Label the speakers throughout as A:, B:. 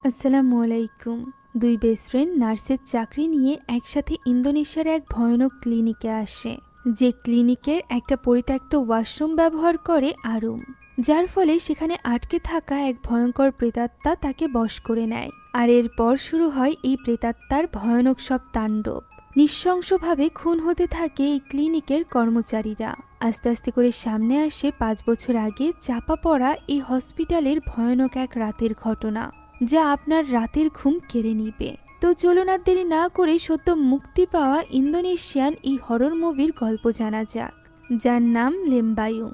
A: আসসালামু আলাইকুম। দুই বেস্ট ফ্রেন্ড নার্সের চাকরি নিয়ে একসাথে ইন্দোনেশিয়ার এক ভয়ানক ক্লিনিকে আসে, যে ক্লিনিকের একটা পরিত্যক্ত ওয়াশরুম ব্যবহার করে আরুম, যার ফলে সেখানে আটকে থাকা এক ভয়ঙ্কর প্রেতাত্মা তাকে বশ করে নেয়। আর এরপর শুরু হয় এই প্রেতাত্মার ভয়ানক সব তাণ্ডব। নৃশংসভাবে খুন হতে থাকে এই ক্লিনিকের কর্মচারীরা। আস্তে আস্তে করে সামনে আসে 5 বছর আগে চাপা পড়া এই হসপিটালের ভয়ানক এক রাতের ঘটনা, যা আপনার রাতের ঘুম কেড়ে নিবে। তো চলুন আর দেরি না করে সদ্য মুক্তি পাওয়া ইন্দোনেশিয়ান এই হরর মুভির গল্প জানা যাক, যার নাম লেম্বায়ুং।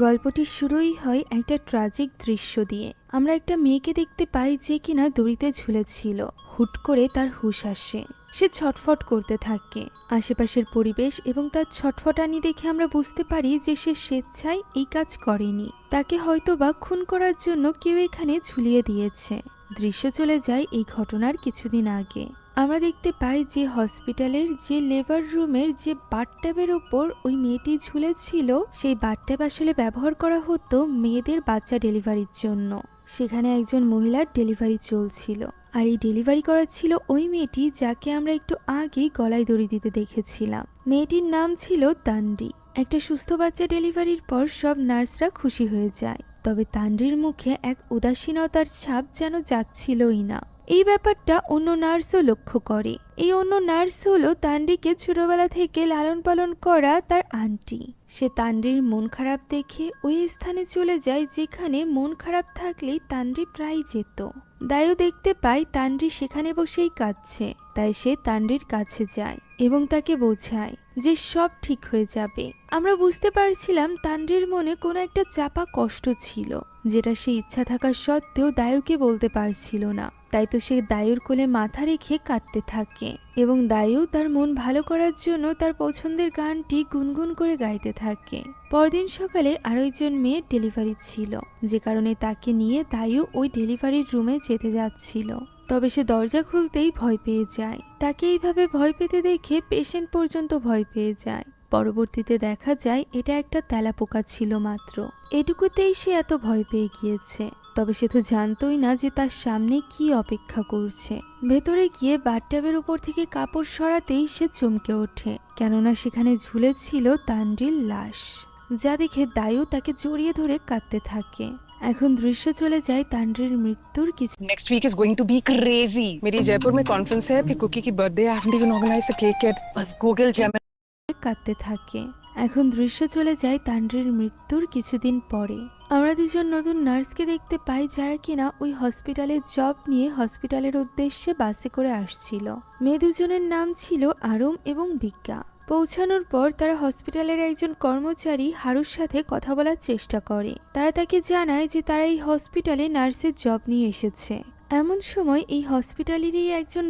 A: গল্পটি শুরুই হয় একটা ট্র্যাজিক দৃশ্য দিয়ে। আমরা একটা মেয়েকে দেখতে পাই যে কিনা দড়িতে ঝুলেছিল। হুট করে তার হুঁশ আসে, সে ছটফট করতে থাকে। আশেপাশের পরিবেশ এবং তার ছটফটানি দেখে আমরা বুঝতে পারি যে সে স্বেচ্ছায় এই কাজ করেনি, তাকে হয়তোবা খুন করার জন্য কেউ এখানে ঝুলিয়ে দিয়েছে। দৃশ্য চলে যায় এই ঘটনার কিছুদিন আগে। আমরা দেখতে পাই যে হসপিটালের যে লেবার রুমের যে বাথট্যাবের ওপর ওই মেয়েটি ঝুলেছিল, সেই বাথট্যাব আসলে ব্যবহার করা হতো মেয়েদের বাচ্চা ডেলিভারির জন্য। সেখানে একজন মহিলার ডেলিভারি চলছিল, আর এই ডেলিভারি করা ছিল ওই মেয়েটি যাকে আমরা একটু আগেই গলায় দড়ি দিতে দেখেছিলাম। মেয়েটির নাম ছিল তান্ডি। একটা সুস্থ বাচ্চা ডেলিভারির পর সব নার্সরা খুশি হয়ে যায়, তবে তান্ড্রির মুখে এক উদাসীনতার ছাপ যেন যাচ্ছিলই না। এই ব্যাপারটা অন্য নার্সও লক্ষ্য করে। এই অন্য নার্স হলো তান্ড্রিকে ছোটবেলা থেকে লালন পালন করা তার আন্টি। সে তান্ড্রির মন খারাপ দেখে ওই স্থানে চলে যায় যেখানে মন খারাপ থাকলেই তান্ড্রি প্রায় যেত। দায়ু দেখতে পায় তান্ড্রি সেখানে বসেই কাঁদছে, তাই সে তান্ড্রির কাছে যায় এবং তাকে বোঝায় যে সব ঠিক হয়ে যাবে। আমরা বুঝতে পারছিলাম তান্ড্রির মনে কোনো একটা চাপা কষ্ট ছিল, যেটা সে ইচ্ছা থাকা সত্ত্বেও দায়ুকে বলতে পারছিল না। তাই তো সে দায়ুর কোলে মাথা রেখে কাঁদতে থাকে এবং দায়ু তার মন ভালো করার জন্য তার পছন্দের গানটি গুনগুন করে গাইতে থাকে। পরদিন সকালে আরো একজন মেয়ের ডেলিভারি ছিল, যে কারণে তাকে নিয়ে দায়ু ওই ডেলিভারির রুমে যেতে যাচ্ছিল। তবে সে দরজা খুলতেই ভয় পেয়ে যায়। তাকে এইভাবে ভয় পেতে দেখে পেশেন্ট পর্যন্ত ভয় পেয়ে যায়। পরবর্তীতে দেখা যায় এটা একটা তেলাপোকা ছিল মাত্র। এটুকুতেই সে এত ভয় পেয়ে গিয়েছে। তবে সে তো জানতই না যে তার সামনে কি অপেক্ষা করছে। ভেতরে গিয়ে বাথট্যাবের উপর থেকে কাপড় সরাতেই সে চমকে ওঠে, কেননা সেখানে ঝুলেছিল তান্ড্রির লাশ, যা দেখে দায়ু তাকে জড়িয়ে ধরে কাঁদতে থাকে। এখন দৃশ্য চলে যায় তান্ড্রির মৃত্যুর কিছু।
B: Next week is going to be crazy. मेरी जयपुर में कॉन्फ्रेंस है, फिर कुकी की birthday. I haven't even organise the cake yet. बस गूगल जेमिनी
A: কাঁদতে থাকে। এখন দৃশ্য চলে যায় তান্ড্রির মৃত্যুর কিছুদিন পরে। আমরা দুজন নতুন নার্সকে দেখতে পাই, যারা কিনা ওই হসপিটালের জব নিয়ে হসপিটালের উদ্দেশ্যে বাসে করে আসছিল। মেয়ে দুজনের নাম ছিল আরুম এবং বিজ্ঞা। পৌঁছানোর পর তারা হসপিটালের একজন কর্মচারী হারুর সাথে কথা বলার চেষ্টা করে। তারা তাকে জানায় যে তারা এই হসপিটালে নার্সের জব নিয়ে এসেছে। এমন সময় এই হসপিটালেরই একজন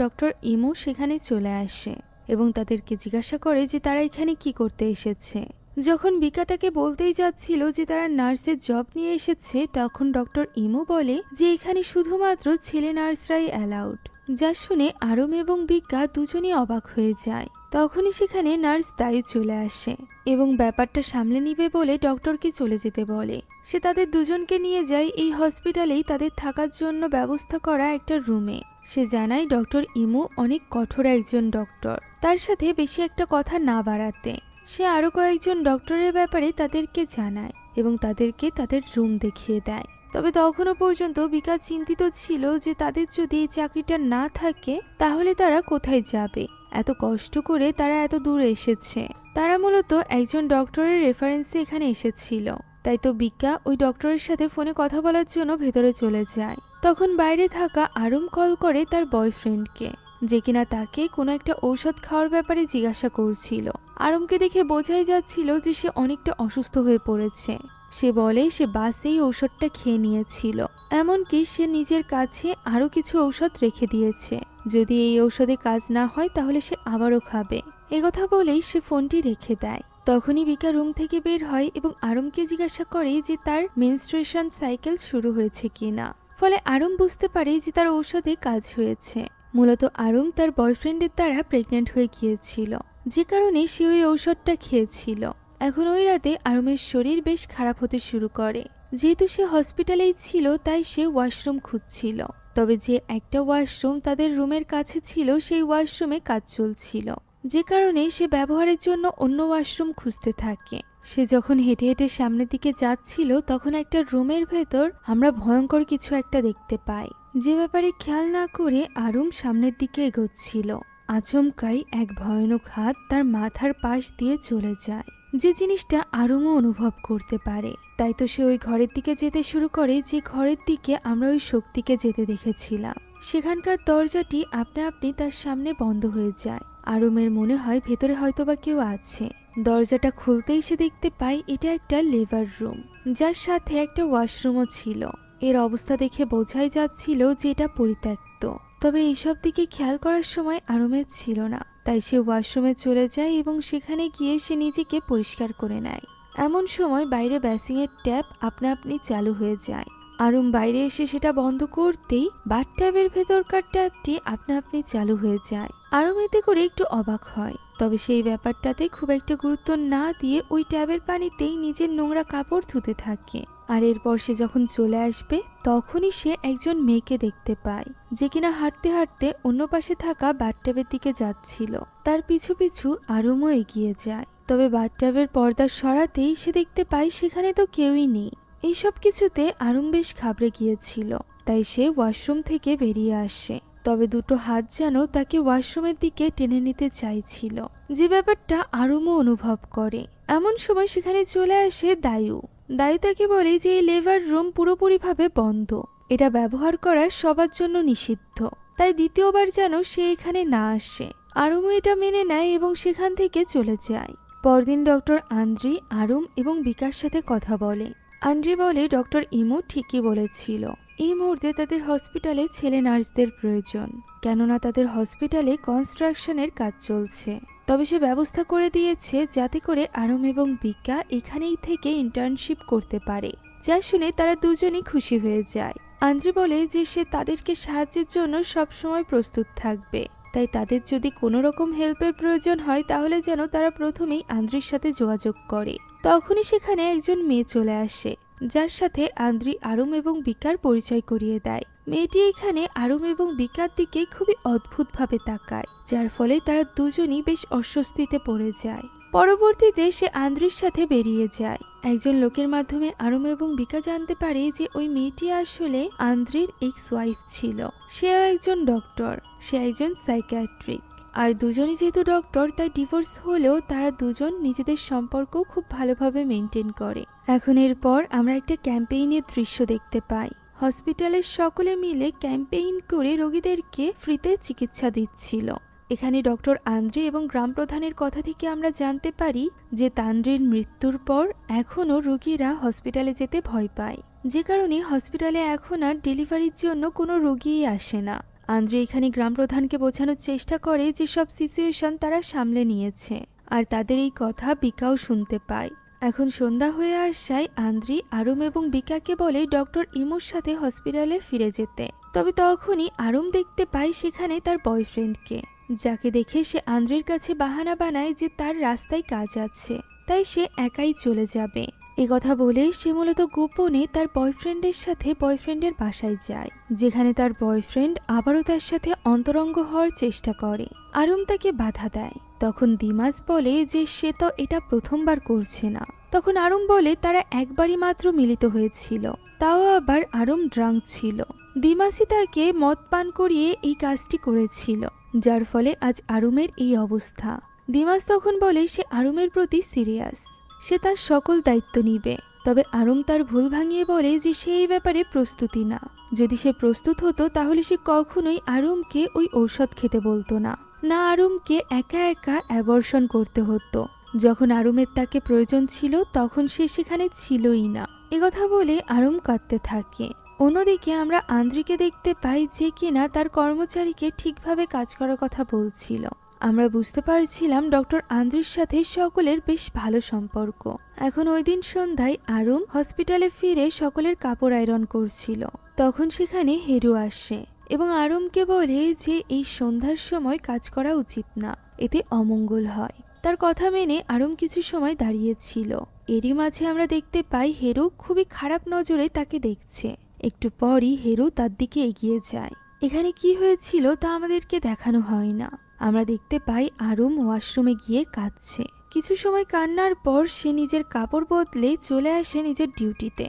A: ডক্টর ইমু সেখানে চলে আসে এবং তাদেরকে জিজ্ঞাসা করে যে তারা এখানে কি করতে এসেছে। যখন বিকা তাকে বলতেই যাচ্ছিল যে তারা নার্সের জব নিয়ে এসেছে, তখন ডক্টর ইমু বলে যে এখানে শুধুমাত্র ছেলে নার্সরাই অ্যালাউড। যা শুনে আরম এবং বিকা দুজনই অবাক হয়ে যায়। তখনই সেখানে নার্স দায়ু চলে আসে এবং ব্যাপারটা সামলে নিবে বলে ডক্টরকে চলে যেতে বলে। সে তাদের দুজনকে নিয়ে যায় এই হসপিটালেই তাদের থাকার জন্য ব্যবস্থা করা একটা রুমে। সে জানায় ডক্টর ইমু অনেক কঠোর একজন ডক্টর, তার সাথে বেশি একটা কথা না বাড়াতে। সে আরো কয়েকজন ডক্টরের ব্যাপারে তাদেরকে জানায় এবং তাদেরকে তাদের রুম দেখিয়ে দেয়। তবে তখনও পর্যন্ত বিকা চিন্তিত ছিল যে তাদের যদি এই চাকরিটা না থাকে তাহলে তারা কোথায় যাবে। এত কষ্ট করে তারা এত দূর এসেছে। তারা মূলত একজন ডক্টরের রেফারেন্সে এখানে এসেছিল। তাই তো বিকা ওই ডক্টরের সাথে ফোনে কথা বলার জন্য ভেতরে চলে যায়। তখন বাইরে থাকা আরুম কল করে তার বয়ফ্রেন্ডকে, যে কিনা তাকে কোনো একটা ঔষধ খাওয়ার ব্যাপারে জিজ্ঞাসা করছিল। আরুমকে দেখে বোঝাই যাচ্ছিল যে সে অনেকটা অসুস্থ হয়ে পড়েছে। সে বলে সে বাসেই ঔষধটা খেয়ে নিয়েছিল, এমনকি সে নিজের কাছে আরো কিছু ঔষধ রেখে দিয়েছে। যদি এই ঔষধে কাজ না হয় তাহলে সে আবারও খাবে। একথা বলেই সে ফোনটি রেখে দেয়। তখনই বিকা রুম থেকে বের হয় এবং আরুমকে জিজ্ঞাসা করে যে তার মেনস্ট্রুয়েশন সাইকেল শুরু হয়েছে কিনা। ফলে আরুম বুঝতে পারে যে তার ঔষধে কাজ হয়েছে। মূলত আরুম তার বয়ফ্রেন্ডের দ্বারা প্রেগনেন্ট হয়ে গিয়েছিল, যে কারণে সে ওই ঔষধটা খেয়েছিল। এখন ওই রাতে আরুমের শরীর বেশ খারাপ হতে শুরু করে। যেহেতু সে হসপিটালেই ছিল তাই সে ওয়াশরুম খুঁজছিল, তবে যে একটা ওয়াশরুম তাদের রুমের কাছে ছিল সেই ওয়াশরুমে কাজ চলছিল, যে কারণে সে ব্যবহারের জন্য অন্য ওয়াশরুম খুঁজতে থাকে। সে যখন হেঁটে হেঁটে সামনের দিকে যাচ্ছিল তখন একটা রুমের ভেতর আমরা ভয়ঙ্কর কিছু একটা দেখতে পাই, যে ব্যাপারে খেয়াল না করে আরুম সামনের দিকে এগোচ্ছিল। আচমকাই এক ভয়ানক হাত তার মাথার পাশ দিয়ে চলে যায়, যে জিনিসটা আরুমও অনুভব করতে পারে। তাই তো সে ওই ঘরের দিকে যেতে শুরু করে, যে ঘরের দিকে আমরা ওই শক্তিকে যেতে দেখেছিলাম। সেখানকার দরজাটি আপনা আপনি তার সামনে বন্ধ হয়ে যায়। আরুমের মনে হয় ভেতরে হয়তোবা কেউ আছে। দরজাটা খুলতেই সে দেখতে পায় এটা একটা লেবার রুম, যার সাথে একটা ওয়াশরুমও ছিল। এর অবস্থা দেখে বোঝাই যাচ্ছিল যে এটা পরিত্যক্ত, তবে এইসব দিকে খেয়াল করার সময় আরুমের ছিল না। তাই সে ওয়াশরুমে চলে যায় এবং সেখানে গিয়ে সে নিজেকে পরিষ্কার করে নেয়। এমন সময় বাইরে বেসিংয়ের ট্যাপ আপনা আপনি চালু হয়ে যায়। আরুম বাইরে এসে সেটা বন্ধ করতেই বাথট্যাবের ভেতরকার ট্যাপটি আপনা আপনি চালু হয়ে যায়। আরুম এতে করে একটু অবাক হয়, তবে সেই ব্যাপারটাতে খুব একটা গুরুত্ব না দিয়ে ওই ট্যাবের পানিতেই নিজের নোংরা কাপড় ধুতে থাকে। আর এরপর সে যখন চলে আসবে তখনই সে একজন মেয়েকে দেখতে পায়, যে কিনা হাঁটতে হাঁটতে অন্য পাশে থাকা বাথট্যাবের দিকে যাচ্ছিল। তার পিছু পিছু আরুমও এগিয়ে যায়, তবে বাথট্যাবের পর্দা সরাতেই সে দেখতে পায় সেখানে তো কেউই নেই। এইসব কিছুতে আরুম বেশ ঘাবড়ে গিয়েছিল, তাই সে ওয়াশরুম থেকে বেরিয়ে আসে। তবে দুটো হাত যেন তাকে ওয়াশরুমের দিকে টেনে নিতে চাইছিল, যে ব্যাপারটা আরুমও অনুভব করে। এমন সময় সেখানে চলে আসে দায়ু। দায়ু তাকে বলে যে এই লেবার রুম পুরোপুরিভাবে বন্ধ, এটা ব্যবহার করা সবার জন্য নিষিদ্ধ, তাই দ্বিতীয়বার যেন সে এখানে না আসে। আরুমও এটা মেনে নেয় এবং সেখান থেকে চলে যায়। পরদিন ডক্টর আন্দ্রি, আরুম এবং বিকাশ সাথে কথা বলে। আন্দ্রি বলে ডক্টর ইমু ঠিকই বলেছিল, এই মুহূর্তে তাদের হসপিটালে ছেলে নার্সদের প্রয়োজন, কেননা তাদের হসপিটালে কনস্ট্রাকশনের কাজ চলছে। তবে সে ব্যবস্থা করে দিয়েছে যাতে করে আরুম এবং বিকা এখানেই থেকে ইন্টার্নশিপ করতে পারে, যা শুনে তারা দুজনই খুশি হয়ে যায়। আন্দ্রি বলে যে সে তাদেরকে সাহায্যের জন্য সবসময় প্রস্তুত থাকবে, তাই তাদের যদি কোনো রকম হেল্পের প্রয়োজন হয় তাহলে যেন তারা প্রথমেই আন্দ্রির সাথে যোগাযোগ করে। তখনই সেখানে একজন মেয়ে চলে আসে, যার সাথে আন্দ্রি আরুম এবং বিকার পরিচয় করিয়ে দেয়। মেয়েটি এখানে আরুম এবং বিকার দিকে খুবই অদ্ভুতভাবে তাকায়, যার ফলে তারা দুজনই বেশ অস্বস্তিতে পড়ে যায়। পরবর্তীতে সে আন্দ্রির সাথে বেরিয়ে যায়। একজন লোকের মাধ্যমে আরুম এবং বিকা জানতে পারে যে ওই মেয়েটি আসলে আন্দ্রির এক্স ওয়াইফ ছিল। সেও একজন ডক্টর, সে একজন সাইকিয়াট্রিক। আর দুজনই যেহেতু ডক্টর তাই ডিভোর্স হলেও তারা দুজন নিজেদের সম্পর্ক খুব ভালোভাবে মেনটেন করে। এখন এরপর আমরা একটা ক্যাম্পেইনের দৃশ্য দেখতে পাই। হসপিটালের সকলে মিলে ক্যাম্পেইন করে রোগীদেরকে ফ্রিতে চিকিৎসা দিচ্ছিল। এখানে ডক্টর আন্দ্রি এবং গ্রাম প্রধানের কথা থেকে আমরা জানতে পারি যে তান্দ্রির মৃত্যুর পর এখনও রোগীরা হসপিটালে যেতে ভয় পায়, যে কারণে হসপিটালে এখন আর ডেলিভারির জন্য কোনো রোগীই আসে না। আন্দ্রি এখানে গ্রাম প্রধানকে বোঝানোর চেষ্টা করে যে সব সিচুয়েশন তারা সামলে নিয়েছে, আর তাদের এই কথা বিকাও শুনতে পায়। এখন সন্ধ্যা হয়ে আসায় আন্দ্রি আরুম এবং বিকাকে বলে ডক্টর ইমুর সাথে হসপিটালে ফিরে যেতে। তবে তখনই আরুম দেখতে পায় সেখানে তার বয়ফ্রেন্ডকে, যাকে দেখে সে আন্দ্রির কাছে বাহানা বানায় যে তার রাস্তায় কাজ আছে, তাই সে একাই চলে যাবে। এ কথা বলে সে মূলত গোপনে তার বয়ফ্রেন্ডের সাথে বয়ফ্রেন্ডের বাসায় যায়, যেখানে তার বয়ফ্রেন্ড আবারও তার সাথে অন্তরঙ্গ হওয়ার চেষ্টা করে। আরুম তাকে বাধা দেয়। তখন দিমাস বলে যে সে তো এটা প্রথমবার করছে না। তখন আরুম বলে তারা একবারই মাত্র মিলিত হয়েছিল, তাও আবার আরুম ড্রাঙ্ক ছিল। দিমাসই তাকে মদ পান করিয়ে এই কাজটি করেছিল, যার ফলে আজ আরুমের এই অবস্থা। দিমাস তখন বলে সে আরুমের প্রতি সিরিয়াস, সে তার সকল দায়িত্ব নিবে। তবে আরুম তার ভুল ভাঙিয়ে বলে যে সে এই ব্যাপারে প্রস্তুতি না। যদি সে প্রস্তুত হতো তাহলে সে কখনোই আরুমকে ওই ঔষধ খেতে বলতো না, না আরুমকে একা একা অ্যাবর্শন করতে হতো। যখন আরুমের তাকে প্রয়োজন ছিল তখন সে সেখানে ছিলই না। একথা বলে আরুম কাঁদতে থাকে। অন্যদিকে আমরা আন্দ্রিকে দেখতে পাই যে কিনা তার কর্মচারীকে ঠিকভাবে কাজ করার কথা বলছিল। আমরা বুঝতে পারছিলাম ডক্টর আন্দ্রির সাথে সকলের বেশ ভালো সম্পর্ক। এখন ওই দিন সন্ধ্যায় আরুম হসপিটালে ফিরে সকলের কাপড় আয়রন করছিল। তখন সেখানে হেরু আসে এবং আরুমকে বলে যে এই সন্ধ্যার সময় কাজ করা উচিত না, এতে অমঙ্গল হয়। তার কথা মেনে আরুম কিছু সময় দাঁড়িয়েছিল। এরই মাঝে আমরা দেখতে পাই হেরু খুবই খারাপ নজরে তাকে দেখছে। একটু পরই হেরু তার দিকে এগিয়ে যায়। এখানে কি হয়েছিল তা আমাদেরকে দেখানো হয় না। আমরা দেখতে পাই আরুম ওয়াশরুমে গিয়ে কাঁদছে। কিছু সময় কান্নার পর সে নিজের কাপড় বদলে চলে আসে নিজের ডিউটিতে।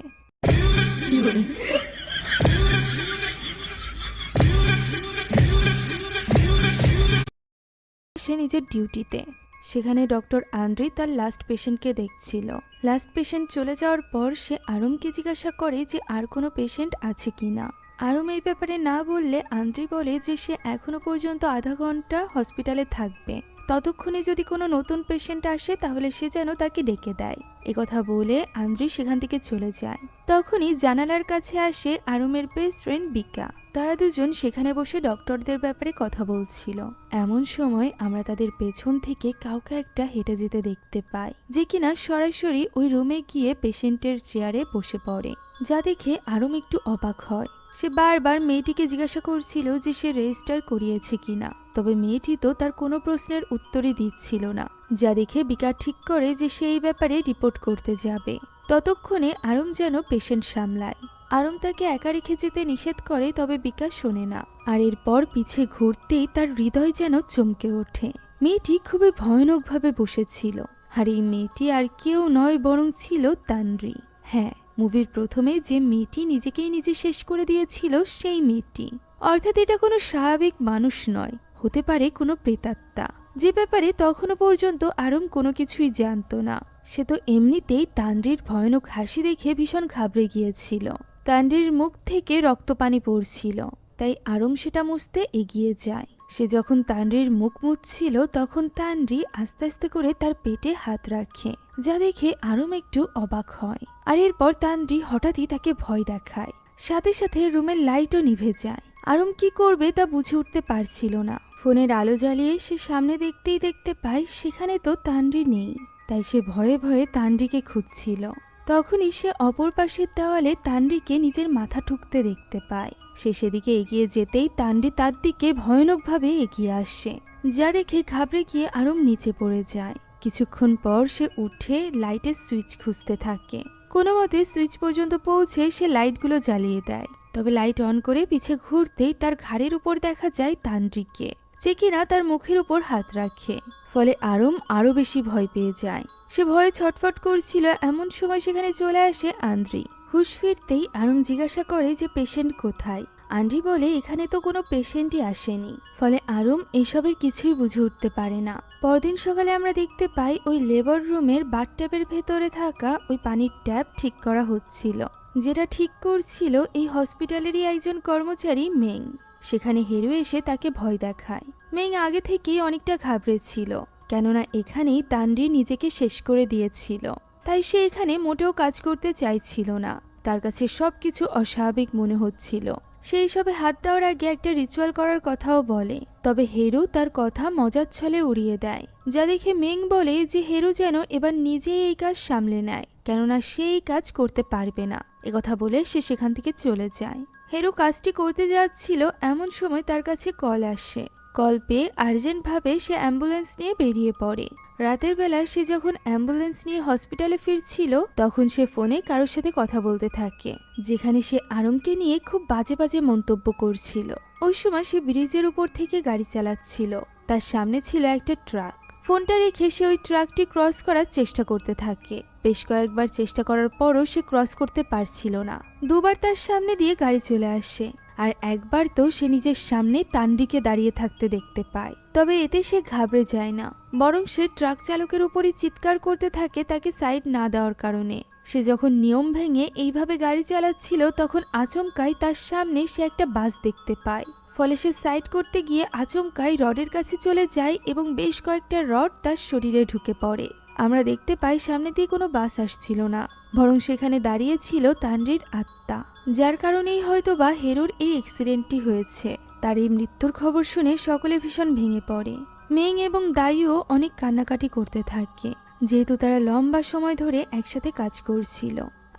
A: সেখানে ডক্টর আন্দ্রে তার লাস্ট পেশেন্টকে দেখছিল। লাস্ট পেশেন্ট চলে যাওয়ার পর সে আরুমকে জিজ্ঞাসা করে যে আর কোনো পেশেন্ট আছে কিনা। আরুম এই ব্যাপারে না বললে আন্দ্রে বলে যে সে এখনো পর্যন্ত আধা ঘন্টা হসপিটালে থাকবে, ততক্ষণে যদি কোনো নতুন পেশেন্ট আসে তাহলে সে যেন তাকে ডেকে দেয়। একথা বলে আন্দ্রে সেখান থেকে চলে যায়। তখনই জানালার কাছে আসে আরুমের বেস্ট ফ্রেন্ড বিকা। তারা দুজন সেখানে বসে ডক্টরদের ব্যাপারে কথা বলছিল। এমন সময় আমরা তাদের পেছন থেকে কাউকে একটা হেঁটে যেতে দেখতে পাই, যে কিনা সরাসরি ওই রুমে গিয়ে পেশেন্টের চেয়ারে বসে পড়ে। যা দেখে আরুম একটু অবাক হয়। সে বারবার মেয়েটিকে জিজ্ঞাসা করছিল যে সে রেজিস্টার করিয়েছে কিনা, তবে মেয়েটি তো তার কোনো প্রশ্নের উত্তরই দিচ্ছিল না। যা দেখে বিকা ঠিক করে যে সে এই ব্যাপারে রিপোর্ট করতে যাবে। ততক্ষণে আরুম যেন পেশেন্ট সামলায়। আরুম তাকে একা রেখে যেতে নিষেধ করে, তবে বিকা শোনে না। আর এরপর পিছে ঘুরতেই তার হৃদয় যেন চমকে ওঠে। মেয়েটি খুবই ভয়ানকভাবে বসেছিল। আর এই মেয়েটি আর কেউ নয় বরং ছিল তানরি। হ্যাঁ, মুভির প্রথমে যে মেয়েটি নিজেকেই নিজে শেষ করে দিয়েছিল সেই মেয়েটি। অর্থাৎ এটা কোনো স্বাভাবিক মানুষ নয়, হতে পারে কোনো প্রেতাত্মা, যে ব্যাপারে তখনও পর্যন্ত আরুম কোনো কিছুই জানতো না। সে তো এমনিতেই তানরির ভয়ানক হাসি দেখে ভীষণ ঘাবড়ে গিয়েছিল। তানরির মুখ থেকে রক্তপানি পড়ছিল, তাই আরুম সেটা মুছতে এগিয়ে যায়। সে যখন তানরির মুখ মুছছিল তখন তানরি আস্তে আস্তে করে তার পেটে হাত রাখে, যা দেখে আরুম একটু অবাক হয়। আর এরপর তানরি হঠাৎই তাকে ভয় দেখায়। সাথে সাথে রুমের লাইটও নিভে যায়। আরুম কি করবে তা বুঝে উঠতে পারছিল না। ফোনের আলো জ্বালিয়ে সে সামনে দেখতেই দেখতে পায় সেখানে তো তানরি নেই। তাই সে ভয়ে ভয়ে তানরিকে খুঁজছিল। তখনই সে অপর পাশের দেওয়ালে তানরিকে নিজের মাথা ঠুকতে দেখতে পায়। সে সেদিকে এগিয়ে যেতেই তানরি তার দিকে ভয়ানকভাবে এগিয়ে আসে, যা দেখে ঘাবড়ে গিয়ে আরুম নিচে পড়ে যায়। কিছুক্ষণ পর সে উঠে লাইটের সুইচ খুঁজতে থাকে। কোনো মতে সুইচ পর্যন্ত পৌঁছে সে লাইটগুলো জ্বালিয়ে দেয়। তবে লাইট অন করে পিছে ঘুরতেই তার ঘাড়ের উপর দেখা যায় তানরিকে, যে কিনা তার মুখের উপর হাত রাখে। ফলে আরুম আরো বেশি ভয় পেয়ে যায়। সে ভয়ে ছটফট করছিল। এমন সময় সেখানে চলে আসে আন্দ্রি। হুঁশ ফিরতেই আরুম জিজ্ঞাসা করে যে পেশেন্ট কোথায়। আন্দ্রি বলে এখানে তো কোনো পেশেন্টই আসেনি। ফলে আরুম এসবের কিছুই বুঝে উঠতে পারে না। পরদিন সকালে আমরা দেখতে পাই ওই লেবার রুমের বাথট্যাবের ভেতরে থাকা ওই পানির ট্যাপ ঠিক করা হচ্ছিল। যেটা ঠিক করছিল এই হসপিটালেরই একজন কর্মচারী মেং। সেখানে হেরু এসে তাকে ভয় দেখায়। মেং আগে থেকেই অনেকটা ঘাবড়েছিল, কেননা এখানেই তানরি নিজেকে শেষ করে দিয়েছিল। তাই সে এখানে মোটেও কাজ করতে চাইছিল না। তার কাছে সবকিছু অস্বাভাবিক মনে হচ্ছিল। সে এইসবে হাত দেওয়ার আগে একটা রিচুয়াল করার কথাও বলে, তবে হেরু তার কথা মজার ছলে উড়িয়ে দেয়। যা দেখে মেং বলে যে হেরু যেন এবার নিজেই এই কাজ সামলে নেয়, কেননা সে এই কাজ করতে পারবে না। একথা বলে সে সেখান থেকে চলে যায়। হেরু কাজটি করতে যাচ্ছিল, এমন সময় তার কাছে কল আসে। কল পেয়ে আর্জেন্টভাবে সে অ্যাম্বুলেন্স নিয়ে বেরিয়ে পড়ে। রাতের বেলা সে যখন অ্যাম্বুলেন্স নিয়ে হসপিটালে ফিরছিল তখন সে ফোনে কারোর সাথে কথা বলতে থাকে, যেখানে সে আরুমকে নিয়ে খুব বাজে বাজে মন্তব্য করছিল। ওই সময় সে ব্রিজের উপর থেকে গাড়ি চালাচ্ছিল। তার সামনে ছিল একটা ট্রাক। ফোনটা রেখে সে ওই ট্রাকটি ক্রস করার চেষ্টা করতে থাকে। বেশ কয়েকবার চেষ্টা করার পরও সে ক্রস করতে পারছিল না। দুবার তার সামনে দিয়ে গাড়ি চলে আসে, আর একবার তো সে নিজের সামনে তানরিকে দাঁড়িয়ে থাকতে দেখতে পায়। তবে এতে সে ঘাবড়ে যায় না, বরং সে ট্রাক চালকের উপরই চিৎকার করতে থাকে তাকে সাইড না দেওয়ার কারণে। সে যখন নিয়ম ভেঙে এইভাবে গাড়ি চালাচ্ছিল তখন আচমকাই তার সামনে সে একটা বাস দেখতে পায়। ফলে সে সাইড করতে গিয়ে আচমকাই রডের কাছে চলে যায় এবং বেশ কয়েকটা রড তার শরীরে ঢুকে পড়ে। আমরা দেখতে পাই সামনে দিয়ে কোনো বাস আসছিল না, বরং সেখানে দাঁড়িয়ে ছিল তানরির আত্মা, যার কারণেই হয়তোবা হেরুর এই অ্যাক্সিডেন্টটি হয়েছে। তার এই মৃত্যুর খবর শুনে সকলে ভীষণ ভেঙে পড়ে। মেং এবং দাইও অনেক কান্নাকাটি করতে থাকে, যেহেতু তারা লম্বা সময় ধরে একসাথে কাজ করছিল।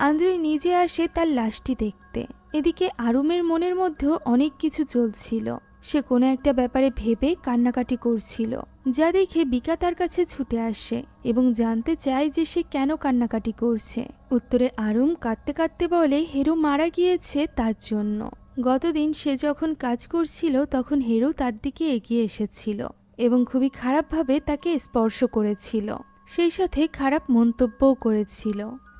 A: আন্দ্রে নিজে আসে তার লাশটি দেখতে। এদিকে আরুমের মনের মধ্যেও অনেক কিছু চলছিল। সে কোনো একটা ব্যাপারে ভেবে কান্নাকাটি করছিল, যা দেখে বিকা তার কাছে ছুটে আসে এবং জানতে চায় যে সে কেন কান্নাকাটি করছে। উত্তরে আরুম কাঁদতে কাঁদতে বলে হেরু মারা গিয়েছে তার জন্য। গতদিন সে যখন কাজ করছিল তখন হেরু তার দিকে এগিয়ে এসেছিল এবং খুবই খারাপভাবে তাকে স্পর্শ করেছিল, সেই সাথে খারাপ মন্তব্যও করেছিল,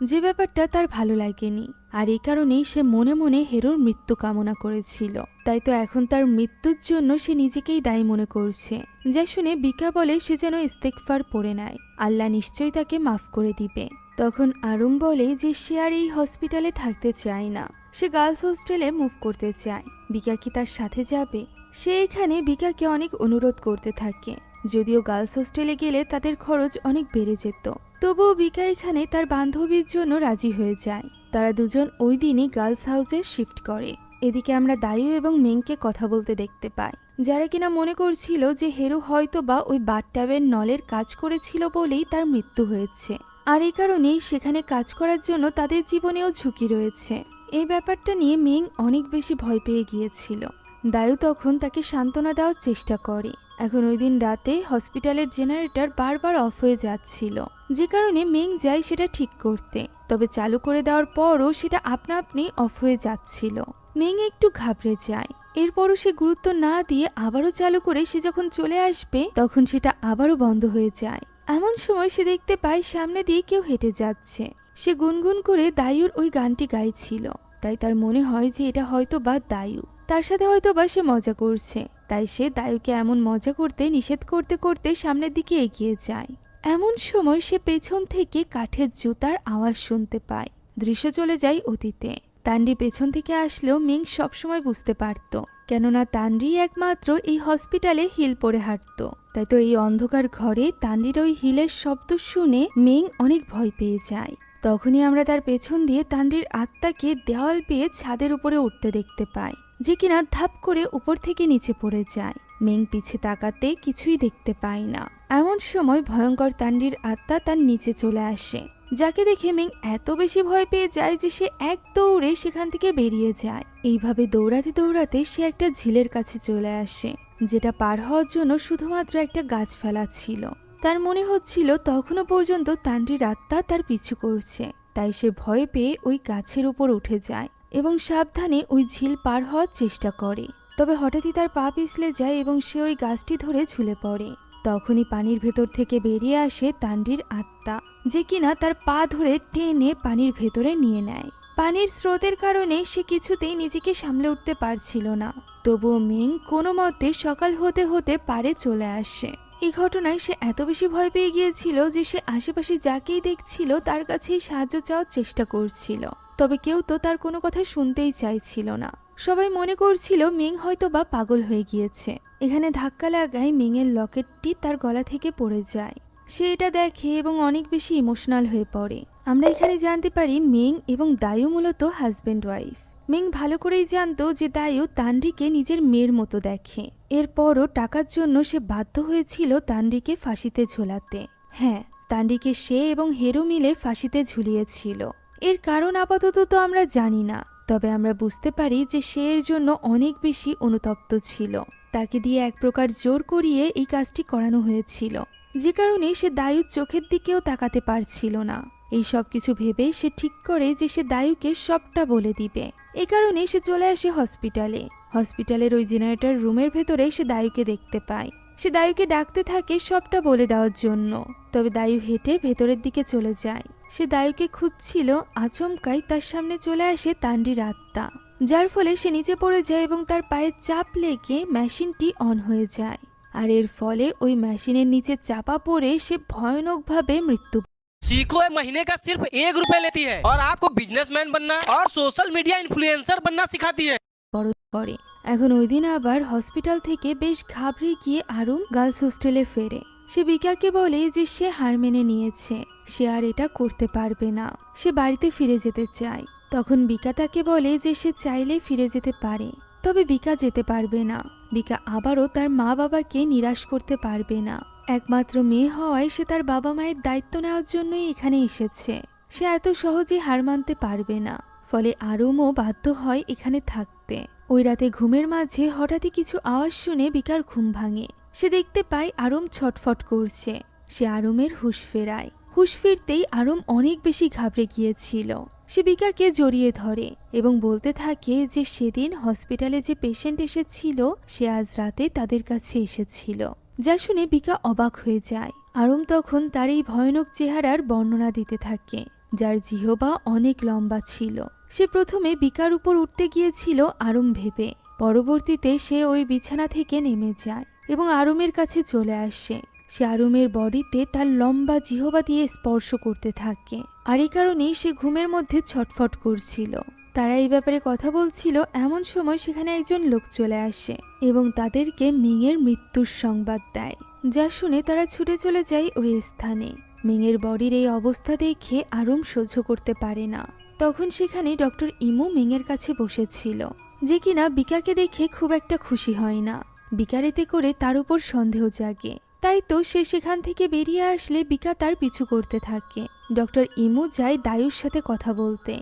A: যে ব্যাপারটা তার ভালো লাগেনি। আর এই কারণেই সে মনে মনে হেরুর মৃত্যু কামনা করেছিল। তাই তো এখন তার মৃত্যুর জন্য সে নিজেকেই দায়ী মনে করছে। যা শুনে বিকা বলে সে যেন ইস্তেগফার পড়ে নেয়, আল্লাহ নিশ্চয়ই তাকে মাফ করে দিবে। তখন আরুম বলে যে সে আর এই হসপিটালে থাকতে চায় না, সে গার্লস হোস্টেলে মুভ করতে চায়। বিকা কি তার সাথে যাবে? সে এখানে বিকাকে অনেক অনুরোধ করতে থাকে, যদিও গার্লস হোস্টেলে গেলে তাদের খরচ অনেক বেড়ে যেত। তবুও বিকা এখানে তার বান্ধবীর জন্য রাজি হয়ে যায়। তারা দুজন ওই দিনই গার্লস হাউসে শিফট করে। এদিকে আমরা দায়ু এবং মেংকে কথা বলতে দেখতে পাই, যারা কিনা মনে করছিল যে হেরু হয়তো বা ওই বাথটাবের নলের কাজ করেছিল বলেই তার মৃত্যু হয়েছে, আর এই কারণেই সেখানে কাজ করার জন্য তাদের জীবনেও ঝুঁকি রয়েছে। এই ব্যাপারটা নিয়ে মেং অনেক বেশি ভয় পেয়ে গিয়েছিল। দায়ু তখন তাকে সান্ত্বনা দেওয়ার চেষ্টা করে। এখন ওই দিন রাতে হসপিটালের জেনারেটর বারবার অফ হয়ে যাচ্ছিল, যে কারণে মেং যায় সেটা ঠিক করতে। তবে চালু করে দেওয়ার পরও সেটা আপনা আপনি অফ হয়ে যাচ্ছিল। মেং একটু ঘাবড়ে যায়। এরপরও সে গুরুত্ব না দিয়ে আবারও চালু করে সে যখন চলে আসবে তখন সেটা আবারও বন্ধ হয়ে যায়। এমন সময় সে দেখতে পায় সামনে দিয়ে কেউ হেঁটে যাচ্ছে। সে গুনগুন করে দায়ুর ওই গানটি গাইছিল, তাই তার মনে হয় যে এটা হয়তো বা দায়ু, তার সাথে হয়তো বা সে মজা করছে। তাই সে দায়ুকে এমন মজা করতে নিষেধ করতে করতে সামনের দিকে এগিয়ে যায়। এমন সময় সে পেছন থেকে কাঠের জুতার আওয়াজ শুনতে পায়। দৃশ্য চলে যায় অতীতে। তান্ডি পেছন থেকে আসলেও মিং সবসময় বুঝতে পারত, কেননা তান্ডি একমাত্র এই হসপিটালে হিল পরে হাঁটত। তাই তো এই অন্ধকার ঘরে তান্ডির ওই হিলের শব্দ শুনে মিং অনেক ভয় পেয়ে যায়। তখনই আমরা তার পেছন দিয়ে তান্ডির আত্মাকে দেওয়াল পেয়ে ছাদের উপরে উঠতে দেখতে পাই, যে কিনা ধাপ করে উপর থেকে নিচে পড়ে যায়। মেং পিছে তাকাতে কিছুই দেখতে পায় না। এমন সময় ভয়ঙ্কর তান্ডির আত্মা তার নিচে চলে আসে, যাকে দেখে মেং এত বেশি ভয় পেয়ে যায় যে সে এক দৌড়ে সেখান থেকে বেরিয়ে যায়। এইভাবে দৌড়াতে দৌড়াতে সে একটা ঝিলের কাছে চলে আসে, যেটা পার হওয়ার জন্য শুধুমাত্র একটা গাছ ফেলা ছিল। তার মনে হচ্ছিল তখনও পর্যন্ত তান্ডির আত্মা তার পিছু করছে। তাই সে ভয় পেয়ে ওই গাছের উপর উঠে যায় এবং সাবধানে ওই ঝিল পার হওয়ার চেষ্টা করে। তবে হঠাৎই তার পা পিছলে যায় এবং সে ওই গাছটি ধরে ঝুলে পড়ে। তখনই পানির ভেতর থেকে বেরিয়ে আসে তান্ডির আত্মা, যে কিনা তার পা ধরে টেনে পানির ভেতরে নিয়ে নেয়। পানির স্রোতের কারণে সে কিছুতেই নিজেকে সামলে উঠতে পারছিল না। তবুও মিং কোনো মতে সকাল হতে হতে পারে চলে আসে। এই ঘটনায় সে এত বেশি ভয় পেয়ে গিয়েছিল যে সে আশেপাশে যাকেই দেখছিল তার কাছেই সাহায্য চাওয়ার চেষ্টা করছিল। তবে কেউ তো তার কোনো কথা শুনতেই চাইছিল না। সবাই মনে করছিল মিং হয়তো বা পাগল হয়ে গিয়েছে। এখানে ধাক্কা লাগায় মিংয়ের লকেটটি তার গলা থেকে পড়ে যায়। সে এটা দেখে এবং অনেক বেশি ইমোশনাল হয়ে পড়ে। আমরা এখানে জানতে পারি মিং এবং দায়ু মূলত হাজব্যান্ড ওয়াইফ। মিং ভালো করেই জানতো যে দায়ু তান্ডিকে নিজের মেয়ের মতো দেখে। এরপরও টাকার জন্য সে বাধ্য হয়েছিল তান্ডিকে ফাঁসিতে ঝোলাতে। হ্যাঁ, তান্ডিকে সে এবং হেরু মিলে ফাঁসিতে ঝুলিয়েছিল। এর কারণ আপাতত তো আমরা জানি না, তবে আমরা বুঝতে পারি যে সে এর জন্য অনেক বেশি অনুতপ্ত ছিল। তাকে দিয়ে এক প্রকার জোর করিয়ে এই কাজটি করানো হয়েছিল, যে কারণে সে দায়ুর চোখের দিকেও তাকাতে পারছিল না। এই সব কিছু ভেবে সে ঠিক করে যে সে দায়ুকে সবটা বলে দিবে। এ কারণে সে চলে আসে হসপিটালে। হসপিটালের ওই জেনারেটর রুমের ভেতরে সে দায়ুকে দেখতে পায়। সে দায়ুকে ডাকতে থাকে সবটা বলে দেওয়ার জন্য। তবে দায়ু হেঁটে ভেতরের দিকে চলে যায়। সে দায়ুকে খুঁজছিল, আচমকাই তার সামনে চলে আসে তান্ডির আত্মা, যার ফলে সে নিচে পড়ে যায় এবং তার পায়ে চাপ লেগে মেশিনটি অন হয়ে যায়। আর এর ফলে ওই মেশিনের নিচে চাপা পড়ে সে ভয়ানকভাবে মৃত্যু।
C: सीखो महीने का सिर्फ 1 रुपए लेती है और आपको बिजनेसमैन बनना और सोशल मीडिया इन्फ्लुएंसर बनना सिखाती है।
A: বরণ করে। এখন ওই দিন আবার হসপিটাল থেকে বেশ ঘাবড়ে গিয়ে আরুম গার্লস হোস্টেলে ফেরে। সে বিকাকে বলে যে সে হার মেনে নিয়েছে, সে আর এটা করতে পারবে না, সে বাড়িতে ফিরে যেতে চায়। তখন বিকা তাকে বলে যে সে চাইলে ফিরে যেতে পারে, তবে বিকা যেতে পারবে না। বিকা আবারও তার মা বাবাকে নিরাশ করতে পারবে না। একমাত্র মেয়ে হওয়ায় সে তার বাবা মায়ের দায়িত্ব নেওয়ার জন্যই এখানে এসেছে। সে এত সহজে হার মানতে পারবে না। ফলে আরুমও বাধ্য হয় এখানে থাকতে। ও ওই রাতে ঘুমের মাঝে হঠাৎই কিছু আওয়াজ শুনে বিকার ঘুম ভাঙে। সে দেখতে পায় আরম ছটফট করছে। সে আরমের হুঁশ ফেরায়। হুঁশ ফিরতেই আরম অনেক বেশি ঘাবড়ে গিয়েছিল। সে বিকাকে জড়িয়ে ধরে এবং বলতে থাকে যে সেদিন হসপিটালে যে পেশেন্ট এসেছিল সে আজ রাতে তাদের কাছে এসেছিল। যা শুনে বিকা অবাক হয়ে যায়। আরম তখন তার এই ভয়ানক চেহারার বর্ণনা দিতে থাকে, যার জিহবা অনেক লম্বা ছিল। সে প্রথমে বিকার উপর উঠতে গিয়েছিল আরম ভেবে। পরবর্তীতে সে ওই বিছানা থেকে নেমে যায় এবং আরমের কাছে চলে আসে। সে আরমের বডিতে তার লম্বা জিহবা দিয়ে স্পর্শ করতে থাকে। আর এই কারণেই সে ঘুমের মধ্যে ছটফট করছিল। তারা এই ব্যাপারে কথা বলছিল, এমন সময় সেখানে একজন লোক চলে আসে এবং তাদেরকে মিংয়ের মৃত্যুর সংবাদ দেয়। যা শুনে তারা ছুটে চলে যায় ওই স্থানে। মিংয়ের বডির এই অবস্থা দেখে আরম সহ্য করতে পারে না। তখন সেখানে ডক্টর ইমু মিংয়ের কাছে বসেছিল, যে কিনা বিকাকে দেখে খুব একটা খুশি হয় না। বিকার এতে করে তার উপর সন্দেহ জাগে। তাই তো সে সেখান থেকে বেরিয়ে আসলে বিকা তার পিছু করতে থাকে। ডক্টর ইমু যায় দায়ুর সাথে কথা বলতে,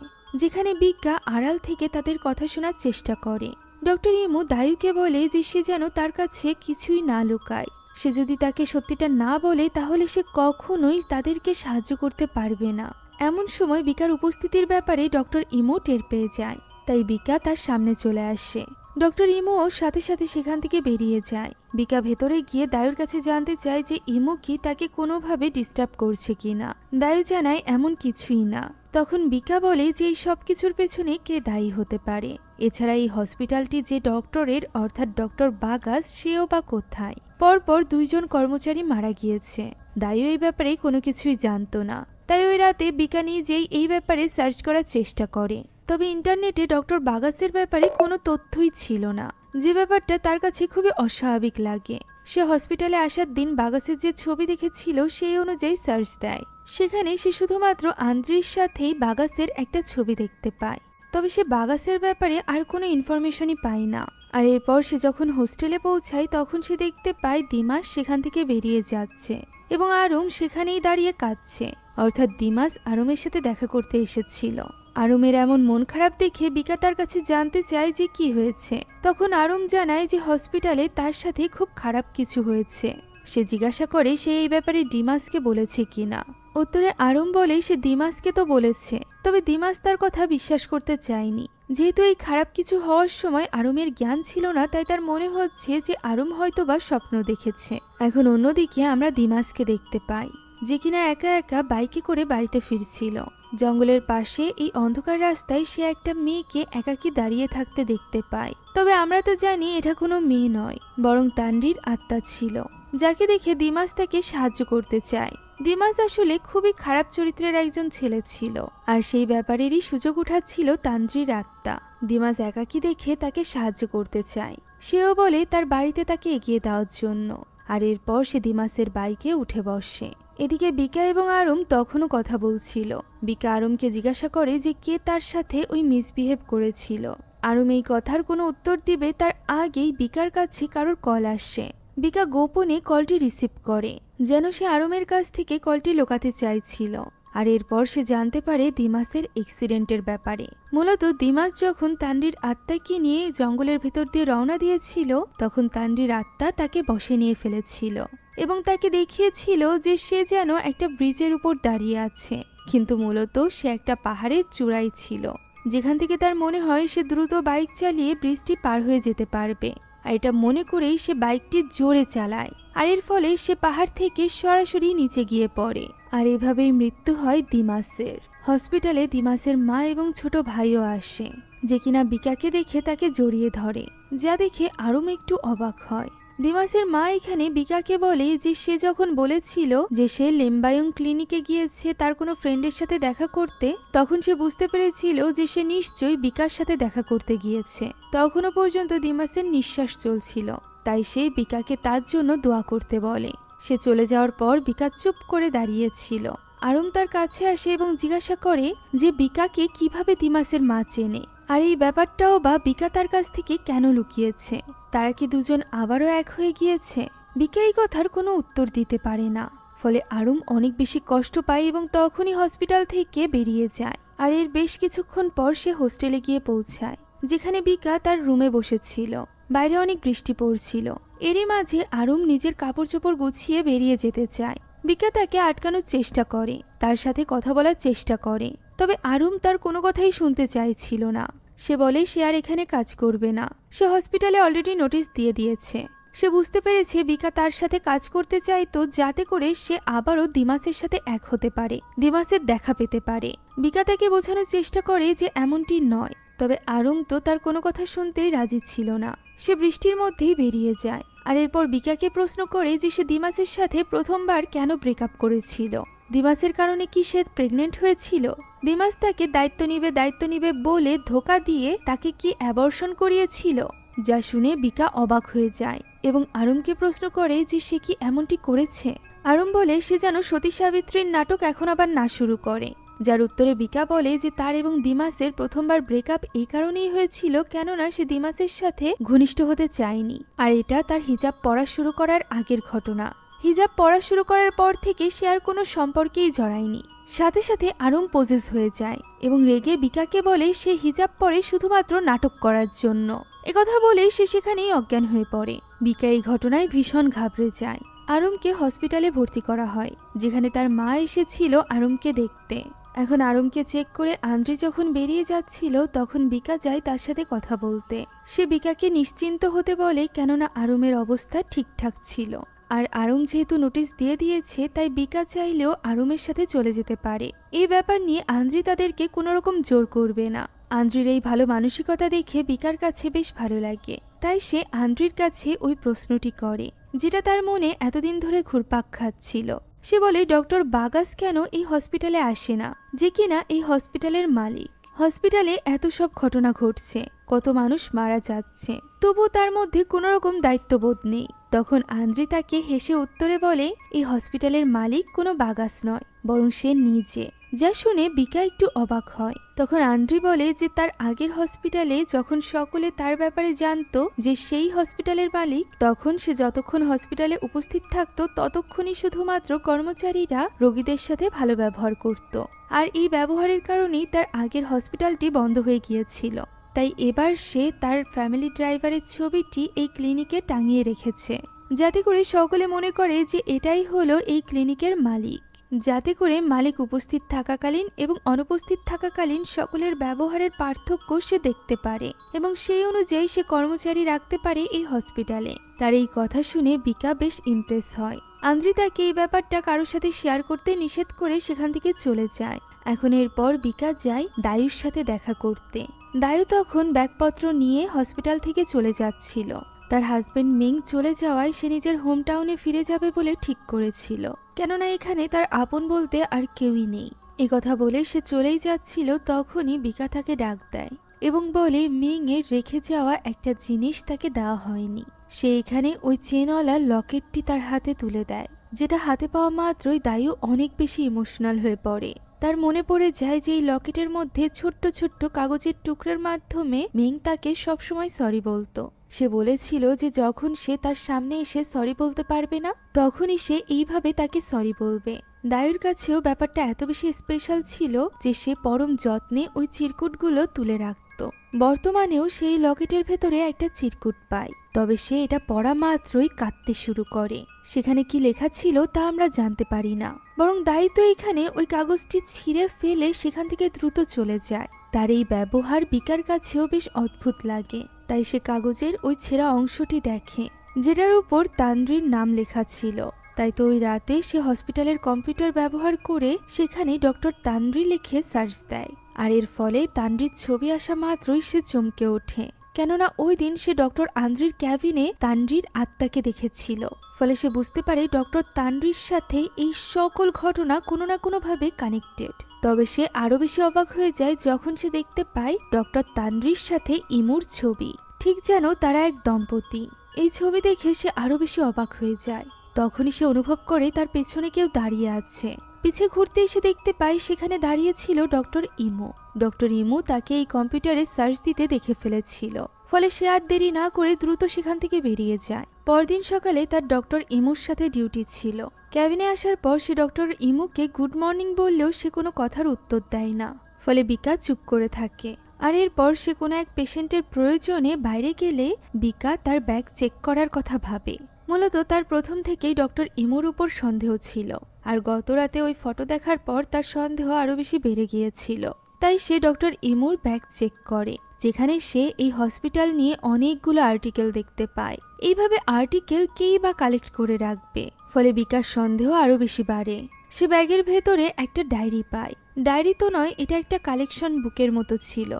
A: যেখানে বিকা আড়াল থেকে তাদের কথা শোনার চেষ্টা করে। ডক্টর ইমু দায়ুকে বলে যে সে যেন তার কাছে কিছুই না লুকায়। সে যদি তাকে সত্যিটা না বলে তাহলে সে কখনোই তাদেরকে সাহায্য করতে পারবে না। এমন সময় বিকার উপস্থিতির ব্যাপারে ডক্টর ইমু টের পেয়ে যায়। তাই বিকা তার সামনে চলে আসে। ডক্টর ইমুও সাথে সাথে সেখান থেকে বেরিয়ে যায়। বিকা ভেতরে গিয়ে দায়ুর কাছে জানতে চায় যে ইমু কি তাকে কোনোভাবে ডিস্টার্ব করছে কিনা। দায়ু জানায় এমন কিছুই না। তখন বিকা বলে যে এই সব কিছুর পেছনে কে দায়ী হতে পারে। এছাড়া এই হসপিটালটি যে ডক্টরের অর্থাৎ ডক্টর বাগাস সেও বা কোথায়। পরপর 2 জন কর্মচারী মারা গিয়েছে। দায়ু এই ব্যাপারে কোনো কিছুই জানতো না। তাই ওই রাতে বিকা নিজেই এই ব্যাপারে সার্চ করার চেষ্টা করে। তবে ইন্টারনেটে ডক্টর বাগাসের ব্যাপারে কোনো তথ্যই ছিল না, যে ব্যাপারটা তার কাছে খুবই অস্বাভাবিক লাগে। সে হসপিটালে আসার দিন বাগাসের যে ছবি দেখেছিল সেই অনুযায়ী সার্চ দেয়। সেখানে সে শুধুমাত্র আন্দ্রির সাথেই বাগাসের একটা ছবি দেখতে পায়। তবে সে বাগাসের ব্যাপারে আর কোনো ইনফরমেশনই পায় না। আর এরপর সে যখন হোস্টেলে পৌঁছায় তখন সে দেখতে পায় দিমাস সেখান থেকে বেরিয়ে যাচ্ছে এবং আরম সেখানেই দাঁড়িয়ে কাঁদছে। অর্থাৎ দিমাস আরমের সাথে দেখা করতে এসেছিল। আরমের এমন মন খারাপ দেখে বিকা তার কাছে জানতে চায় যে কি হয়েছে। তখন আরম জানায় যে হসপিটালে তার সাথে খুব খারাপ কিছু হয়েছে। সে জিজ্ঞাসা করে সে এই ব্যাপারে দিমাসকে বলেছে কিনা। উত্তরে আরম বলে সে দিমাসকে তো বলেছে, তবে দিমাস তার কথা বিশ্বাস করতে চায়নি। যেহেতু এই খারাপ কিছু হওয়ার সময় আরমের জ্ঞান ছিল না, তাই তার মনে হচ্ছে যে আরম হয়তোবা স্বপ্ন দেখেছে। এখন অন্যদিকে আমরা দিমাসকে দেখতে পাই, যে কিনা একা একা বাইকে করে বাড়িতে ফিরছিল। জঙ্গলের পাশে এই অন্ধকার রাস্তায় সে একটা মেয়েকে একাকী দাঁড়িয়ে থাকতে দেখতে পায়। তবে আমরা তো জানি এটা কোনো মেয়ে নয়, বরং তানরির আত্মা ছিল, যাকে দেখে দিমাস তাকে সাহায্য করতে চায়। দিমাস আসলে খুবই খারাপ চরিত্রের একজন ছেলে ছিল, আর সেই ব্যাপারেরই সুযোগ উঠাচ্ছিল তান্ত্রীর আত্মা। দিমাস একাকী দেখে তাকে সাহায্য করতে চায়। সেও বলে তার বাড়িতে তাকে এগিয়ে দেওয়ার জন্য। আর এরপর সে দিমাসের বাইকে উঠে বসে। এদিকে বিকা এবং আরম তখনও কথা বলছিল। বিকা আরমকে জিজ্ঞাসা করে যে কে তার সাথে ওই মিসবিহেভ করেছিল। আরম এই কথার কোনো উত্তর দিবে তার আগেই বিকার কাছে কারোর কল আসে। বিকা গোপনে কলটি রিসিভ করে, যেন সে আরমের কাছ থেকে কলটি লুকাতে চাইছিল। আর এরপর সে জানতে পারে দিমাসের অ্যাক্সিডেন্টের ব্যাপারে। মূলত দিমাস যখন তানরির আত্মাকে নিয়ে জঙ্গলের ভেতর দিয়ে রওনা দিয়েছিল, তখন তানরির আত্মা তাকে বশে নিয়ে ফেলেছিল এবং তাকে দেখিয়েছিল যে সে যেন একটা ব্রিজের উপর দাঁড়িয়ে আছে, কিন্তু মূলত সে একটা পাহাড়ের চূড়ায় ছিল, যেখান থেকে তার মনে হয় সে দ্রুত বাইক চালিয়ে ব্রিজটি পার হয়ে যেতে পারবে। আর এটা মনে করেই সে বাইকটি জোরে চালায়, আর এর ফলে সে পাহাড় থেকে সরাসরি নিচে গিয়ে পড়ে। আর এভাবেই মৃত্যু হয় দিমাসের। হসপিটালে দিমাসের মা এবং ছোট ভাইও আসে, যে কিনা বিকাকে দেখে তাকে জড়িয়ে ধরে, যা দেখে আরম একটু অবাক হয়। দিমাসের মা এখানে বিকাকে বলে যে সে যখন বলেছিল যে সে লেম্বায়ং ক্লিনিকে গিয়েছে তার কোনো ফ্রেন্ডের সাথে দেখা করতে, তখন সে বুঝতে পেরেছিল যে সে নিশ্চয়ই বিকার সাথে দেখা করতে গিয়েছে। তখনও পর্যন্ত দিমাসের নিঃশ্বাস চলছিল, তাই সে বিকাকে তার জন্য দোয়া করতে বলে। সে চলে যাওয়ার পর বিকা চুপ করে দাঁড়িয়েছিল। আরম তার কাছে আসে এবং জিজ্ঞাসা করে যে বিকাকে কিভাবে দিমাসের মা চেনে, আর এই ব্যাপারটাও বা বিকা তার কাছ থেকে কেন লুকিয়েছে। তারা কি দুজন আবারও এক হয়ে গিয়েছে? বিকা এই কথার কোনো উত্তর দিতে পারে না। ফলে আরম অনেক বেশি কষ্ট পায় এবং তখনই হসপিটাল থেকে বেরিয়ে যায়। আর এর বেশ কিছুক্ষণ পর সে হোস্টেলে গিয়ে পৌঁছায়, যেখানে বিকা তার রুমে বসেছিল। বাইরে অনেক বৃষ্টি পড়ছিল। এরই মাঝে আরুম নিজের কাপড় চোপড় গুছিয়ে বেরিয়ে যেতে চায়। বিকা তাকে আটকানোর চেষ্টা করে, তার সাথে কথা বলার চেষ্টা করে, তবে আরুম তার কোনো কথাই শুনতে চাইছিল না। সে বলে সে আর এখানে কাজ করবে না। সে হসপিটালে অলরেডি নোটিশ দিয়ে দিয়েছে। সে বুঝতে পেরেছে বিকা তার সাথে কাজ করতে চাইতো যাতে করে সে আবারও দিমাসের সাথে এক হতে পারে, দিমাসের দেখা পেতে পারে। বিকা তাকে বোঝানোর চেষ্টা করে যে এমনটি নয়, তবে আরুম তো তার কোনো কথা শুনতেই রাজি ছিল না। সে বৃষ্টির মধ্যেই বেরিয়ে যায় আর এরপর বিকাকে প্রশ্ন করে যে সে দিমাসের সাথে প্রথমবার কেন ব্রেকআপ করেছিল। দিমাসের কারণে কি সে প্রেগনেন্ট হয়েছিল? দিমাস তাকে দায়িত্ব নিবে বলে ধোকা দিয়ে তাকে কি অ্যাবর্শন করিয়েছিল? যা শুনে বিকা অবাক হয়ে যায় এবং আরুমকে প্রশ্ন করে যে সে কি এমনটি করেছে। আরুম বলে সে যেন সতী সাবিত্রীর নাটক এখন আবার না শুরু করে, যার উত্তরে বিকা বলে যে তার এবং দিমাসের প্রথমবার ব্রেকআপ এই কারণেই হয়েছিল কেননা সে দিমাসের সাথে ঘনিষ্ঠ হতে চায়নি, আর এটা তার হিজাব পড়া শুরু করার আগের ঘটনা। হিজাব পড়া শুরু করার পর থেকে সে আর কোনো সম্পর্কেই জড়ায়নি। সাথে সাথে আরুম পজেস হয়ে যায় এবং রেগে বিকাকে বলে সে হিজাব পরে শুধুমাত্র নাটক করার জন্য। একথা বলে সে সেখানেই অজ্ঞান হয়ে পড়ে। বিকা এই ঘটনায় ভীষণ ঘাবড়ে যায়। আরুমকে হসপিটালে ভর্তি করা হয়, যেখানে তার মা এসেছিল আরুমকে দেখতে। এখন আরুমকে চেক করে আন্দ্রি যখন বেরিয়ে যাচ্ছিল তখন বিকা যায় তার সাথে কথা বলতে। সে বিকাকে নিশ্চিন্ত হতে বলে কেননা আরুমের অবস্থা ঠিকঠাক ছিল, আর আরুম যেহেতু নোটিশ দিয়ে দিয়েছে তাই বিকা চাইলেও আরুমের সাথে চলে যেতে পারে। এই ব্যাপার নিয়ে আন্দ্রি তাদেরকে কোনোরকম জোর করবে না। আন্দ্রির এই ভালো মানসিকতা দেখে বিকার কাছে বেশ ভালো লাগে, তাই সে আন্দ্রির কাছে ওই প্রশ্নটি করে যেটা তার মনে এতদিন ধরে ঘুরপাক খাচ্ছিল। সে বলে ডক্টর বাগাস কেন এই হসপিটালে আসে না, যে কিনা এই হসপিটালের মালিক। হসপিটালে এত সব ঘটনা ঘটছে, কত মানুষ মারা যাচ্ছে, তবু তার মধ্যে কোনো রকম দায়িত্ববোধ নেই। তখন আন্দ্রি তাকে হেসে উত্তরে বলে এই হসপিটালের মালিক কোনো বাগাস নয়, বরং সে নিজে। যা শুনে বিকা একটু অবাক হয়। তখন আন্দ্রি বলে যে তার আগের হসপিটালে যখন সকলে তার ব্যাপারে জানতো যে সেই হসপিটালের মালিক, তখন সে যতক্ষণ হসপিটালে উপস্থিত থাকতো ততক্ষণই শুধুমাত্র কর্মচারীরা রোগীদের সাথে ভালো ব্যবহার করত, আর এই ব্যবহারের কারণেই তার আগের হসপিটালটি বন্ধ হয়ে গিয়েছিল। তাই এবার সে তার ফ্যামিলি ড্রাইভারের ছবিটি এই ক্লিনিকে টাঙিয়ে রেখেছে, যাতে করে সকলে মনে করে যে এটাই হলো এই ক্লিনিকের মালিক, যাতে করে মালিক উপস্থিত থাকাকালীন এবং অনুপস্থিত থাকাকালীন সকলের ব্যবহারের পার্থক্য সে দেখতে পারে এবং সেই অনুযায়ী সে কর্মচারী রাখতে পারে এই হসপিটালে। তার এই কথা শুনে বিকা বেশ ইমপ্রেস হয়। আন্দ্রি তাকে এই ব্যাপারটা কারোর সাথে শেয়ার করতে নিষেধ করে সেখান থেকে চলে যায়। এখন এরপর বিকা যায় দায়ুর সাথে দেখা করতে। দায়ু তখন ব্যাগপত্র নিয়ে হসপিটাল থেকে চলে যাচ্ছিল। তার হাজবেন্ড মিং চলে যাওয়ায় সে নিজের হোম টাউনে ফিরে যাবে বলে ঠিক করেছিল, কেননা এখানে তার আপন বলতে আর কেউই নেই। কথা বলে সে চলেই যাচ্ছিল, তখনই বিকা তাকে ডাক দেয় এবং বলে মিং এর রেখে যাওয়া একটা জিনিস তাকে দেওয়া হয়নি। সে এখানে ওই চেনওয়ালা লকেটটি তার হাতে তুলে দেয়, যেটা হাতে পাওয়া মাত্রই দায়ু অনেক বেশি ইমোশনাল হয়ে পড়ে। তার মনে পড়ে যায় যে এই লকেটের মধ্যে ছোট্ট ছোট্ট কাগজের টুকরার মাধ্যমে মিং তাকে সবসময় সরি বলতো। সে বলেছিল যে যখন সে তার সামনে এসে সরি বলতে পারবে না তখনই সে এইভাবে তাকে সরি বলবে। দায়ুর কাছেও ব্যাপারটা এত বেশি স্পেশাল ছিল যে সে পরম যত্নে ওই চিরকুটগুলো তুলে রাখত। বর্তমানেও সেই লকেটের ভেতরে একটা চিরকুট পায়, তবে সে এটা পড়া মাত্রই কাঁদতে শুরু করে। সেখানে কি লেখা ছিল তা আমরা জানতে পারি না, বরং দায়ু তো এখানে ওই কাগজটি ছিঁড়ে ফেলে সেখান থেকে দ্রুত চলে যায়। তার এই ব্যবহার বিকার কাছেও বেশ অদ্ভুত লাগে, তাই সে কাগজের ওই ছেঁড়া অংশটি দেখে যেটার উপর তানভীর নাম লেখা ছিল। তাই তো ওই রাতে সে হসপিটালের কম্পিউটার ব্যবহার করে সেখানে ডক্টর তানভীর লিখে সার্চ দেয়, আর এর ফলে তানভীর ছবি আসা মাত্রই সে চমকে ওঠে, কেননা ওই দিন সে ডক্টর আন্দ্রির ক্যাবিনে তানভীর আত্মাকে দেখেছিল। ফলে সে বুঝতে পারে ডক্টর তানভীর সাথে এই সকল ঘটনা কোনো না কোনোভাবে কানেক্টেড। তবে সে আরো বেশি অবাক হয়ে যায় যখন সে দেখতে পায় ডক্টর তানভীর সাথে ইমুর ছবি, ঠিক যেন তারা এক দম্পতি। এই ছবি দেখে সে আরো বেশি অবাক হয়ে যায়। তখনই সে অনুভব করে তার পেছনে কেউ দাঁড়িয়ে আছে। পিছে ঘুরতেই সে দেখতে পায় সেখানে দাঁড়িয়ে ছিল ডক্টর ইমু। ডক্টর ইমু তাকে এই কম্পিউটারে সার্চ দিতে দেখে ফেলেছিল, ফলে সে আর দেরি না করে দ্রুত সেখান থেকে বেরিয়ে যায়। পরদিন সকালে তার ডক্টর ইমুর সাথে ডিউটি ছিল। ক্যাবিনে আসার পর সে ডক্টর ইমুকে গুড মর্নিং বললেও সে কোনো কথার উত্তর দেয় না, ফলে বিকা চুপ করে থাকে। আর এরপর সে কোনো এক পেশেন্টের প্রয়োজনে বাইরে গেলে বিকা তার ব্যাগ চেক করার কথা ভাবে। মূলত তার প্রথম থেকেই ডক্টর ইমুর উপর সন্দেহ ছিল, আর গত রাতে ওই ফটো দেখার পর তার সন্দেহ আরও বেশি বেড়ে গিয়েছিল। তাই সে ডক্টর ইমুর ব্যাগ চেক করে, যেখানে সে এই হসপিটাল নিয়ে অনেকগুলো আর্টিকেল দেখতে পায়। এইভাবে আর্টিকেল কেই বা কালেক্ট করে রাখবে, ফলে বিকাশ সন্দেহ আরও বেশি বাড়ে। সে ব্যাগের ভেতরে একটা ডায়েরি পায়। ডায়েরি তো নয়, এটা একটা কালেকশন বুকের মতো ছিল,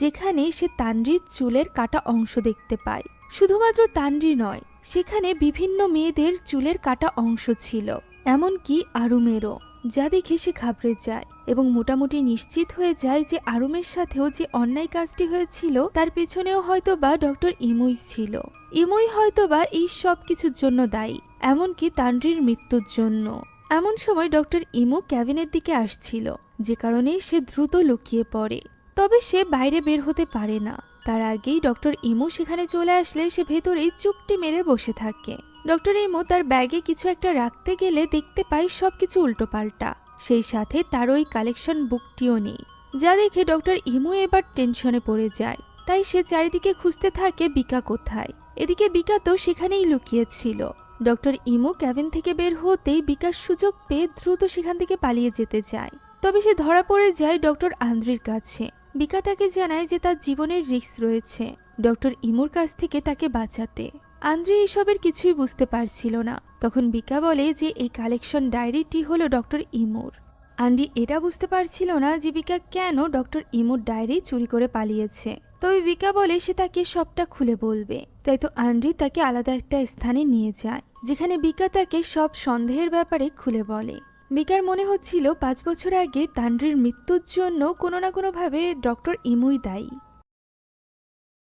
A: যেখানে সে তানরির চুলের কাটা অংশ দেখতে পায়। শুধুমাত্র তানরি নয়, সেখানে বিভিন্ন মেয়েদের চুলের কাটা অংশ ছিল, এমনকি আরুমেরও, যা দেখে সে ঘাবড়ে যায় এবং মোটামুটি নিশ্চিত হয়ে যায় যে আরুমের সাথেও যে অন্যায় কাজটি হয়েছিল তার পেছনেও হয়তোবা ডক্টর ইমুই ছিল। ইমুই হয়তোবা এই সব কিছুর জন্য দায়ী, এমনকি তানরির মৃত্যুর জন্য। এমন সময় ডক্টর ইমু ক্যাবিনের দিকে আসছিল, যে কারণে সে দ্রুত লুকিয়ে পড়ে। তবে সে বাইরে বের হতে পারে না। তার আগেই ডক্টর ইমু সেখানে চলে আসলে সে ভেতরেই চুপটি মেরে বসে থাকে। ডক্টর ইমু তার ব্যাগে কিছু একটা রাখতে গেলে দেখতে পায় সবকিছু উল্টোপাল্টা, সেই সাথে তার ওই কালেকশন বুকটিও নেই, যা দেখে ডক্টর ইমু এবার টেনশনে পড়ে যায়। তাই সে চারিদিকে খুঁজতে থাকে বিকা কোথায়। এদিকে বিকা তো সেখানেই লুকিয়েছিল। ডক্টর ইমু ক্যাবিন থেকে বের হতেই বিকাশ সুযোগ পেয়ে দ্রুত সেখান থেকে পালিয়ে যেতে চায়। তবে সে ধরা পড়ে যায় ডক্টর আন্দ্রির কাছে। বিকা তাকে জানায় যে তার জীবনের রিস্ক রয়েছে ডক্টর ইমুর কাছ থেকে তাকে বাঁচাতে। আন্দ্রি এসবের কিছুই বুঝতে পারছিল না। তখন বিকা বলে যে এই কালেকশন ডায়েরিটি হলো ডক্টর ইমুর। আন্দ্রি এটা বুঝতে পারছিল না যে বিকা কেন ডক্টর ইমুর ডায়েরি চুরি করে পালিয়েছে। তবে বিকা বলে সে তাকে সবটা খুলে বলবে। তাই তো আন্দ্রি তাকে আলাদা একটা স্থানে নিয়ে যায়, যেখানে বিকা তাকে সব সন্দেহের ব্যাপারে খুলে বলে। বিকার মনে হচ্ছিল 5 বছর আগে তানরির মৃত্যুর জন্য কোনো না কোনোভাবে ডক্টর ইমুই দায়ী।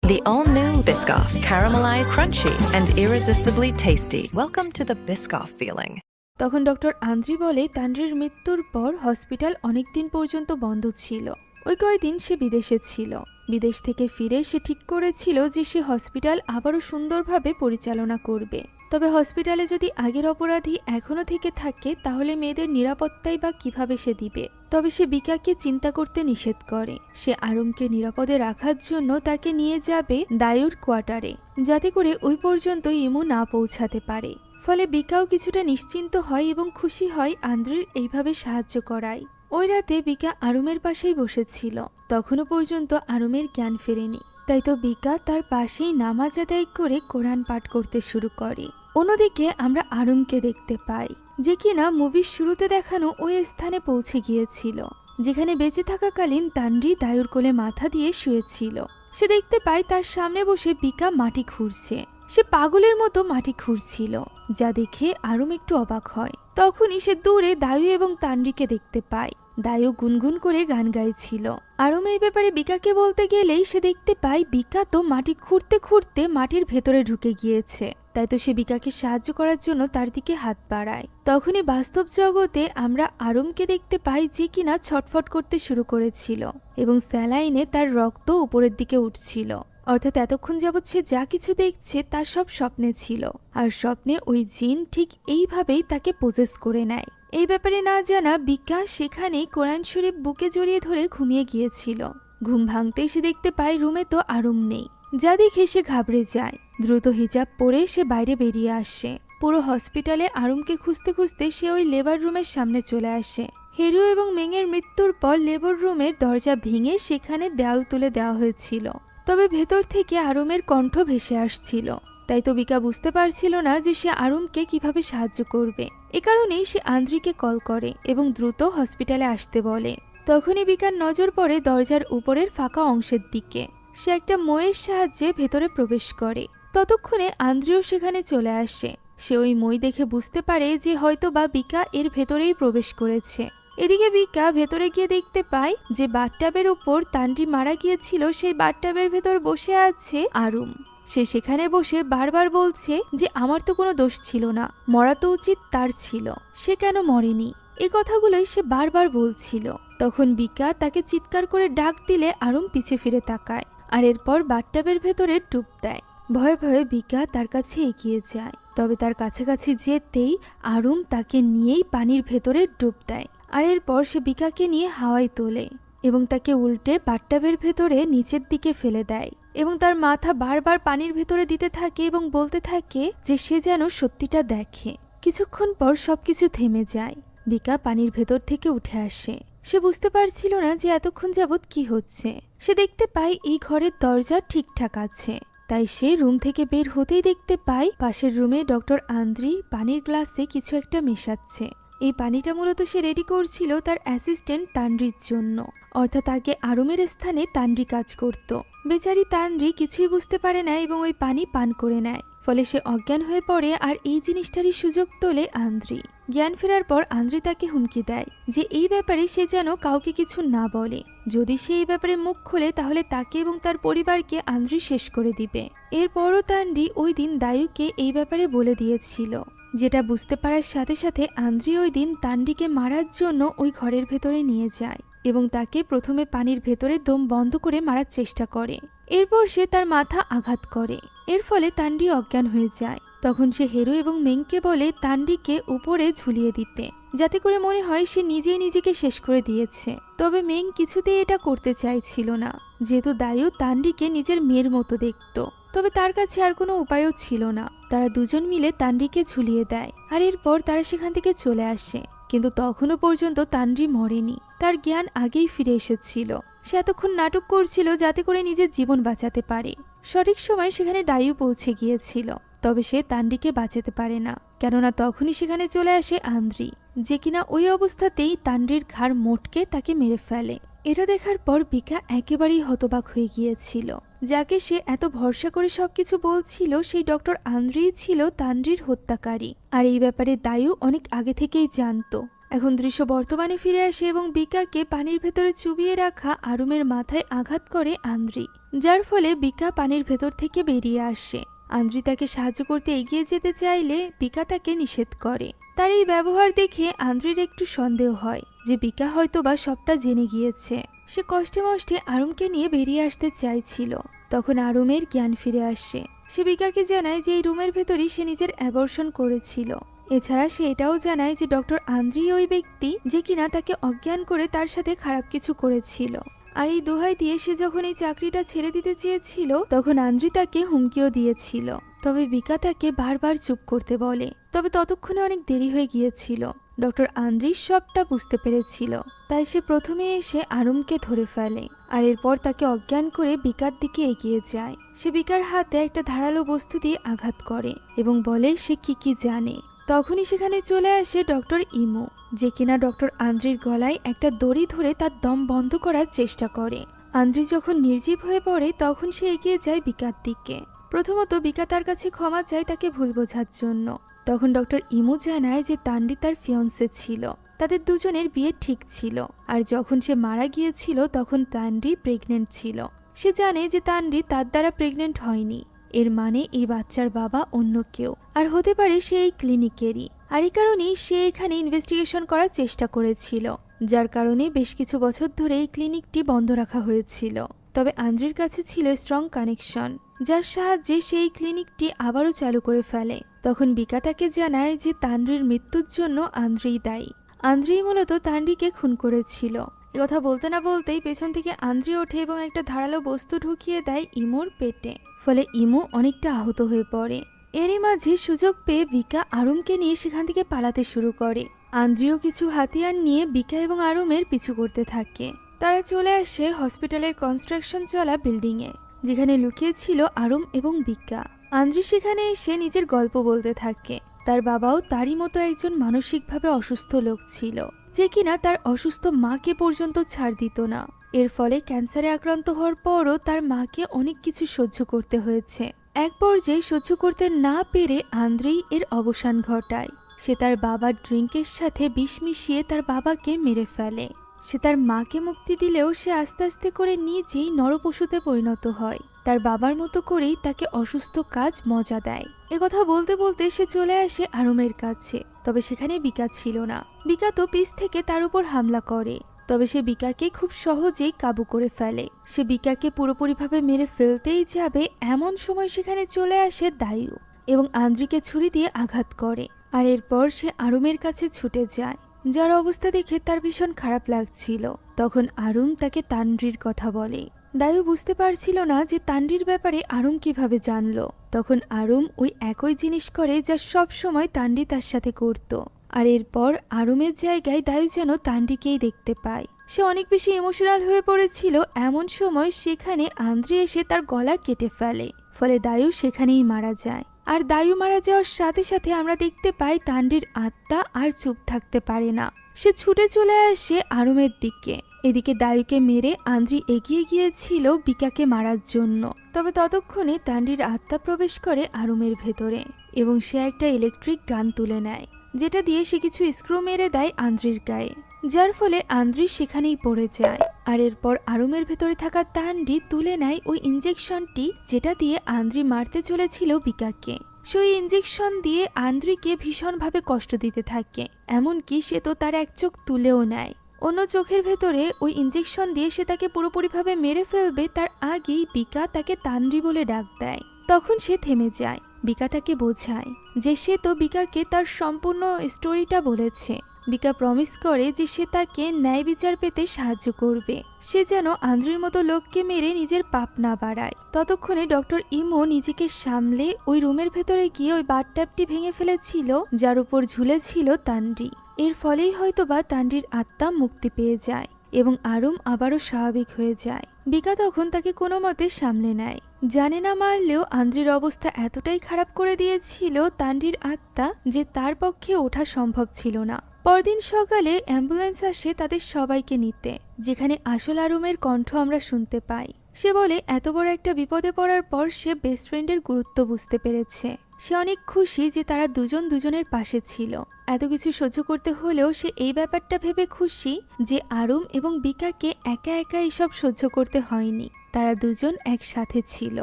D: The all-new Biscoff, caramelized, crunchy, and irresistibly tasty. Welcome to the Biscoff feeling.
A: তখন ডক্টর আন্দ্রি বলে তানরির মৃত্যুর পর হসপিটাল অনেকদিন পর্যন্ত বন্ধ ছিল। ওই কয়দিন সে বিদেশে ছিল। বিদেশ থেকে ফিরে সে ঠিক করেছিল যে সে হসপিটাল আবারও সুন্দরভাবে পরিচালনা করবে। তবে হসপিটালে যদি আগের অপরাধী এখনো থেকে থাকে তাহলে মেয়েদের নিরাপত্তাই বা কিভাবে সে দিবে। তবে সে বিকাকে চিন্তা করতে নিষেধ করে। সে আরমকে নিরাপদে রাখার জন্য তাকে নিয়ে যাবে দায়ুর কোয়ার্টারে, যাতে করে ওই পর্যন্ত ইমু না পৌঁছাতে পারে। ফলে বিকাও কিছুটা নিশ্চিন্ত হয় এবং খুশি হয় আন্দ্রির এইভাবে সাহায্য করায়। ওই রাতে বিকা আরুমের পাশেই বসেছিল। তখনও পর্যন্ত আরুমের জ্ঞান ফেরেনি। তাই তো বিকা তার পাশেই নামাজ আদায় করে কোরআন পাঠ করতে শুরু করে। অন্যদিকে আমরা আরুমকে দেখতে পাই, যে কিনা মুভির শুরুতে দেখানো ওই স্থানে পৌঁছে গিয়েছিল, যেখানে বেঁচে থাকাকালীন তানরি দায়ুর কোলে মাথা দিয়ে শুয়েছিল। সে দেখতে পায় তার সামনে বসে বিকা মাটি খুঁড়ছে। সে পাগলের মতো মাটি খুঁড়ছিল, যা দেখে আরুম একটু অবাক হয়। তখনই সে দূরে দায়ু এবং তানরিকে দেখতে পায়। দায়ু গুনগুন করে গান গাইছিল। আরুম এই ব্যাপারে বিকাকে বলতে গেলেই সে দেখতে পায় বিকা তো মাটি খুঁড়তে খুঁড়তে মাটির ভেতরে ঢুকে গিয়েছে। তাই তো সে বিকাকে সাহায্য করার জন্য তার দিকে হাত বাড়ায়। তখনই বাস্তব জগতে আমরা আরুমকে দেখতে পাই, যে কিনা ছটফট করতে শুরু করেছিল এবং স্যালাইনে তার রক্ত উপরের দিকে উঠছিল। অর্থাৎ এতক্ষণ যাবৎ সে যা কিছু দেখছে তা সব স্বপ্নে ছিল, আর স্বপ্নে ওই জিন ঠিক এইভাবেই তাকে পোজেস করে নেয়। এই ব্যাপারে না জানা বিকা সেখানেই কোরআন শরীফ বুকে জড়িয়ে ধরে ঘুমিয়ে গিয়েছিল। ঘুম ভাঙতেই সে দেখতে পায় রুমে তো আরুম নেই, যা দেখে সে ঘাবড়ে যায়। দ্রুত হিজাব পরে সে বাইরে বেরিয়ে আসে। পুরো হসপিটালে আরুমকে খুঁজতে খুঁজতে সে ওই লেবার রুমের সামনে চলে আসে। হেরু এবং মেংয়ের মৃত্যুর পর লেবার রুমের দরজা ভেঙে সেখানে দেয়াল তুলে দেওয়া হয়েছিল। তবে ভেতর থেকে আরুমের কণ্ঠ ভেসে আসছিল। তাই তো বিকা বুঝতে পারছিল না যে সে আরুমকে কিভাবে সাহায্য করবে। এ কারণেই সে আন্দ্রিকে কল করে এবং দ্রুত হসপিটালে আসতে বলে। তখনই বিকার নজর পড়ে দরজার উপরের ফাঁকা অংশের দিকে। সে একটা মইয়ের সাহায্যে ভেতরে প্রবেশ করে। ততক্ষণে আন্দ্রিও সেখানে চলে আসে। সে ওই মই দেখে বুঝতে পারে যে হয়তো বা বিকা এর ভেতরেই প্রবেশ করেছে। এদিকে বিকা ভেতরে গিয়ে দেখতে পায় যে বাথটাবের উপর তানরি মারা গিয়েছিল, সেই বাথটাবের ভেতর বসে আছে আরুম। সে সেখানে বসে বারবার বলছে যে আমার তো কোনো দোষ ছিল না, মরা তো উচিত তার ছিল, সে কেন মরেনি। এই কথাগুলোই সে বারবার বলছিল। তখন বিকা তাকে চিৎকার করে ডাক দিলে আরুম পিছে ফিরে তাকায়, আর এরপর বাথটাবের ভেতরে ডুব দেয়। ভয়ে ভয়ে বিকা তার কাছে এগিয়ে যায়। তবে তার কাছাকাছি যেতেই আরুম তাকে নিয়েই পানির ভেতরে ডুব দেয়। আর এরপর সে বিকাকে নিয়ে হাওয়ায় তোলে এবং তাকে উল্টে বাথটাবের ভেতরে নিচের দিকে ফেলে দেয় এবং তার মাথা বারবার পানির ভেতরে দিতে থাকে এবং বলতে থাকে যে সে যেন সত্যিটা দেখে। কিছুক্ষণ পর সবকিছু থেমে যায়। বিকা পানির ভেতর থেকে উঠে আসে। সে বুঝতে পারছিল না যে এতক্ষণ যাবৎ কি হচ্ছে। সে দেখতে পায় এই ঘরের দরজা ঠিকঠাক আছে, তাই সে রুম থেকে বের হতেই দেখতে পায় পাশের রুমে ডক্টর আন্দ্রি পানির গ্লাসে কিছু একটা মেশাচ্ছে। এই পানিটা মূলত সে রেডি করছিল তার অ্যাসিস্ট্যান্ট তানরির জন্য, অর্থাৎ আগে আরুমের স্থানে তানরি কাজ করত। বেচারি তানরি কিছুই বুঝতে পারে না এবং ওই পানি পান করে নেয়, ফলে সে অজ্ঞান হয়ে পড়ে। আর এই জিনিসটারই সুযোগ তোলে আন্দ্রি। জ্ঞান ফেরার পর আন্দ্রি তাকে হুমকি দেয় যে এই ব্যাপারে সে যেন কাউকে কিছু না বলে। যদি সে এই ব্যাপারে মুখ খোলে তাহলে তাকে এবং তার পরিবারকে আন্দ্রি শেষ করে দিবে। এরপরও তানরি ওই দিন দায়ুকে এই ব্যাপারে বলে দিয়েছিল, যেটা বুঝতে পারার সাথে সাথে আন্দ্রি ওই দিন তানরিকে মারার জন্য ওই ঘরের ভেতরে নিয়ে যায় এবং তাকে প্রথমে পানির ভেতরে দম বন্ধ করে মারার চেষ্টা করে। এরপর সে তার মাথা আঘাত করে, এর ফলে তানরি অজ্ঞান হয়ে যায়। তখন সে হেরো এবং মেংকে বলে তানরিকে উপরে ঝুলিয়ে দিতে, যাতে করে মনে হয় সে নিজেই নিজেকে শেষ করে দিয়েছে। তবে মেং কিছুতেই এটা করতে চাইছিল না, যেহেতু দায়ু তানরিকে নিজের মেয়ের মতো দেখত। তবে তার কাছে আর কোনো উপায়ও ছিল না। তারা দুজন মিলে তানরিকে ঝুলিয়ে দেয় আর এরপর তারা সেখান থেকে চলে আসে। কিন্তু তখনও পর্যন্ত তানরি মরেনি, তার জ্ঞান আগেই ফিরে এসেছিল। সে এতক্ষণ নাটক করছিল যাতে করে নিজের জীবন বাঁচাতে পারে। সঠিক সময় সেখানে দায়ু পৌঁছে গিয়েছিল, তবে সে তানরিকে বাঁচাতে পারে না, কেননা তখনই সেখানে চলে আসে আন্দ্রি, যে কিনা ওই অবস্থাতেই তানরির ঘাড় মোটকে তাকে মেরে ফেলে। এটা দেখার পর বিকা একেবারেই হতবাক হয়ে গিয়েছিল। যাকে সে এত ভরসা করে সবকিছু বলছিল সেই ডক্টর আন্দ্রিই ছিল তানরির হত্যাকারী। আর এই ব্যাপারে দায়ু অনেক আগে থেকেই জানতো। এখন দৃশ্য বর্তমানে ফিরে আসে এবং বিকাকে পানির ভেতরে চুবিয়ে রাখা আরুমের মাথায় আঘাত করে আন্দ্রি, যার ফলে বিকা পানির ভেতর থেকে বেরিয়ে আসে। আন্দ্রি তাকে সাহায্য করতে এগিয়ে যেতে চাইলে বিকা তাকে নিষেধ করে। তার এই ব্যবহার দেখে আন্দ্রির একটু সন্দেহ হয় যে বিকা হয়তোবা সবটা জেনে গিয়েছে। সে কষ্টে মষ্টে আরুমকে নিয়ে বেরিয়ে আসতে চাইছিল। তখন আরুমের জ্ঞান ফিরে আসে। সে বিকাকে জানায় যে এই রুমের ভেতরই সে নিজের অ্যাবর্শন করেছিল। এছাড়া সে এটাও জানায় যে ডক্টর আন্দ্রি ওই ব্যক্তি যে কিনা তাকে অজ্ঞান করে তার সাথে খারাপ কিছু করেছিল। আর এই দোহাই দিয়ে সে যখন এই চাকরিটা ছেড়ে দিতে চেয়েছিল তখন আন্দ্রি তাকে হুমকিও দিয়েছিল। তবে বিকা তাকে বারবার চুপ করতে বলে। তবে ততক্ষণে অনেক দেরি হয়ে গিয়েছিল। ডক্টর আন্দ্রি সবটা বুঝতে পেরেছিল, তাই সে প্রথমে এসে আরুমকে ধরে ফেলে আর এরপর তাকে অজ্ঞান করে বিকার দিকে এগিয়ে যায়। সে বিকার হাতে একটা ধারালো বস্তু দিয়ে আঘাত করে এবং বলে সে কি জানে। তখনই সেখানে চলে আসে ডক্টর ইমু, যে কিনা ডক্টর আন্দ্রির গলায় একটা দড়ি ধরে তার দম বন্ধ করার চেষ্টা করে। আন্দ্রি যখন নির্জীব হয়ে পড়ে তখন সে এগিয়ে যায় বিকার দিকে। প্রথমত বিকা তার কাছে ক্ষমা চায় তাকে ভুল বোঝার জন্য। তখন ডক্টর ইমু জানায় যে তানরি তার ফিয়ন্সে ছিল, তাদের দুজনের বিয়ে ঠিক ছিল। আর যখন সে মারা গিয়েছিল তখন তানরি প্রেগনেন্ট ছিল। সে জানে যে তানরি তার দ্বারা প্রেগনেন্ট হয়নি, এর মানে এই বাচ্চার বাবা অন্য কেউ, আর হতে পারে সে এই ক্লিনিকেরই। আর এই কারণেই সে এখানে ইনভেস্টিগেশন করার চেষ্টা করেছিল, যার কারণে বেশ কিছু বছর ধরে এই ক্লিনিকটি বন্ধ রাখা হয়েছিল। তবে আন্দ্রির কাছে ছিল স্ট্রং কানেকশন, যার সাহায্যে সে এই ক্লিনিকটি আবারও চালু করে ফেলে। তখন বিকা তাকে জানায় যে তানরির মৃত্যুর জন্য আন্দ্রিই দায়ী। আন্দ্রিই মূলত তানরিকে খুন করেছিল। কথা বলতে না বলতেই পেছন থেকে আন্দ্রি ওঠে এবং একটা ধারালো বস্তু ঢুকিয়ে দেয় ইমুর পেটে, ফলে ইমু অনেকটা আহত হয়ে পড়ে। এরই মাঝে সুযোগ পেয়ে বিকা আরুমকে নিয়ে সেখান থেকে পালাতে শুরু করে। আন্দ্রিও কিছু হাতিয়ার নিয়ে বিকা এবং আরুমের পিছু করতে থাকে। তারা চলে আসে হসপিটালের কনস্ট্রাকশন চলা বিল্ডিংয়ে, যেখানে লুকিয়ে ছিল আরুম এবং বিকা। আন্দ্রি সেখানে এসে নিজের গল্প বলতে থাকে। তার বাবাও তারই মতো একজন মানসিকভাবে অসুস্থ লোক ছিল, যে কিনা তার অসুস্থ মাকে পর্যন্ত ছাড় দিত না। এর ফলে ক্যান্সারে আক্রান্ত হওয়ার পরও তার মাকে অনেক কিছু সহ্য করতে হয়েছে। এক পর্যায়ে সহ্য করতে না পেরে আন্দ্রেই এর অবসান ঘটায়। সে তার বাবার ড্রিঙ্কের সাথে বিষ মিশিয়ে তার বাবাকে মেরে ফেলে। সে তার মাকে মুক্তি দিলেও সে আস্তে আস্তে করে নিজেই নরপশুতে পরিণত হয়। তার বাবার মতো করেই তাকে অসুস্থ কাজ মজা দেয়। একথা বলতে বলতে সে চলে আসে আরুমের কাছে। তবে সেখানে বিকা ছিল না। বিকা তো পিছ থেকে তার উপর হামলা করে, তবে সে বিকাকে খুব সহজেই কাবু করে ফেলে। সে বিকাকে পুরোপুরিভাবে মেরে ফেলতেই যাবে, এমন সময় সেখানে চলে আসে দায়ু এবং আন্দ্রিকে ছুরি দিয়ে আঘাত করে। আর এরপর সে আরুমের কাছে ছুটে যায় যার অবস্থা দেখে তার ভীষণ খারাপ লাগছিল। তখন আরুম তাকে তান্ড্রির কথা বলে। দায়ু বুঝতে পারছিল না যে তান্ড্রির ব্যাপারে আরুম কিভাবে জানলো। তখন আরুম ওই একই জিনিস করে যা সব সময় তান্ডি তার সাথে করত। আর এরপর আরুমের জায়গায় দায়ু যেন তান্ডিকেই দেখতে পায়। সে অনেক বেশি ইমোশনাল হয়ে পড়েছিল। এমন সময় সেখানে আন্দ্রি এসে তার গলা কেটে ফেলে, ফলে দায়ু সেখানেই মারা যায়। আর দায়ু মারা যাওয়ার সাথে সাথে আমরা দেখতে পাই তান্ডির আত্মা আর চুপ থাকতে পারে না। সে ছুটে চলে আসে আরুমের দিকে। এদিকে দায়ুকে মেরে আন্দ্রি এগিয়ে গিয়েছিল বিকাকে মারার জন্য। তবে ততক্ষণে তান্ডির আত্মা প্রবেশ করে আরুমের ভেতরে এবং সে একটা ইলেকট্রিক গান তুলে নেয়, যেটা দিয়ে সে কিছু স্ক্রু মেরে দেয় আন্দ্রির গায়ে, যার ফলে আন্দ্রি সেখানেই পড়ে যায়। আর এরপর আরুমের ভেতরে থাকা তান্ডি তুলে নেয় ওই ইঞ্জেকশনটি, যেটা দিয়ে আন্দ্রি মারতে চলেছিল বিকাকে। সেই ইঞ্জেকশন দিয়ে আন্দ্রিকে ভীষণভাবে কষ্ট দিতে থাকে, এমনকি সে তো তার এক চোখ তুলেও নেয়। অন্য চোখের ভেতরে ওই ইঞ্জেকশন দিয়ে সে তাকে পুরোপুরিভাবে মেরে ফেলবে তার আগেই বিকা তাকে তান্ডি বলে ডাক দেয়। তখন সে থেমে যায়। বিকা তাকে বোঝায় যে সে তো বিকাকে তার সম্পূর্ণ স্টোরিটা বলেছে। বিকা প্রমিস করে যে সে তাকে ন্যায় বিচার পেতে সাহায্য করবে। সে যেন আন্দ্রির মতো লোককে মেরে নিজের পাপ না বাড়ায়। ততক্ষণে ডক্টর ইমো নিজেকে সামলে ওই রুমের ভেতরে গিয়ে ওই বাথটাবটি ভেঙে ফেলেছিল, যার উপর ঝুলেছিল তান্ডি। এর ফলেই হয়তোবা তান্ডির আত্মা মুক্তি পেয়ে যায় এবং আরুম আবারও স্বাভাবিক হয়ে যায়। বিকা তখন তাকে কোনো মতে সামলে নেয়। জানে না মারলেও আন্দ্রির অবস্থা এতটাই খারাপ করে দিয়েছিল তান্ডির আত্মা যে তার পক্ষে ওঠা সম্ভব ছিল না। পরদিন সকালে অ্যাম্বুলেন্স আসে তাদের সবাইকে নিতে, যেখানে আসল আরুমের কণ্ঠ আমরা শুনতে পাই। সে বলে এত বড় একটা বিপদে পড়ার পর সে বেস্ট ফ্রেন্ডের গুরুত্ব বুঝতে পেরেছে। সে অনেক খুশি যে তারা দুজন দুজনের পাশে ছিল। এত কিছু সহ্য করতে হলেও সে এই ব্যাপারটা ভেবে খুশি যে আরুম এবং বিকাকে একা একা এসব সহ্য করতে হয়নি। তারা দুজন একসাথে ছিল,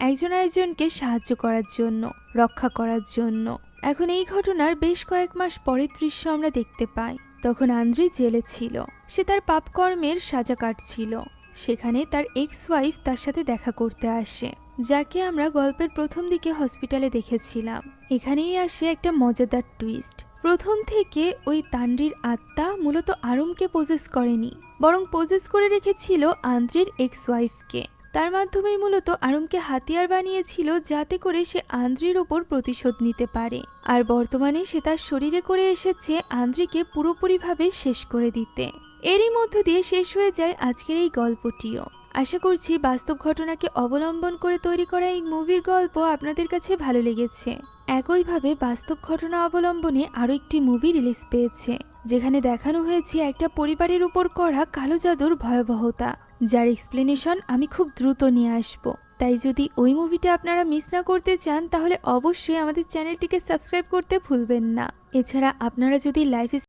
A: একজন আরেকজনকে সাহায্য করার জন্য, রক্ষা করার জন্য। এখন এই ঘটনার বেশ কয়েক মাস পরের দৃশ্য আমরা দেখতে পাই। তখন আন্দ্রি জেলে ছিল। সে তার পাপকর্মের সাজা কাটছিল। সেখানে তার এক্স ওয়াইফ তার সাথে দেখা করতে আসে, যাকে আমরা গল্পের প্রথম দিকে হসপিটালে দেখেছিলাম। এখানেই আসে একটা মজাদার টুইস্ট। প্রথম থেকে ওই তান্ড্রির আত্মা মূলত আরুমকে পজেস করেনি, বরং পজেস করে রেখেছিল আন্দ্রির এক্স ওয়াইফকে। তার মাধ্যমেই মূলত আরুমকে হাতিয়ার বানিয়েছিল, যাতে করে সে আন্দ্রির ওপর প্রতিশোধ নিতে পারে। আর বর্তমানে সে তার শরীরে করে এসেছে আন্দ্রিকে পুরোপুরিভাবে শেষ করে দিতে। এরই মধ্য দিয়ে শেষ হয়ে যায় আজকের এই গল্পটিও। আশা করছি বাস্তব ঘটনাকে অবলম্বন করে তৈরি করা এই মুভির গল্প আপনাদের কাছে ভালো লেগেছে। একইভাবে বাস্তব ঘটনা অবলম্বনে আরও একটি মুভি রিলিজ পেয়েছে, যেখানে দেখানো হয়েছে একটা পরিবারের উপর করা কালো জাদুর ভয়াবহতা, যার এক্সপ্লেনেশন আমি খুব দ্রুত নিয়ে আসব। তাই যদি ওই মুভিটা আপনারা মিস না করতে চান তাহলে অবশ্যই আমাদের চ্যানেলটিকে সাবস্ক্রাইব করতে ভুলবেন না। এছাড়া আপনারা যদি লাইফ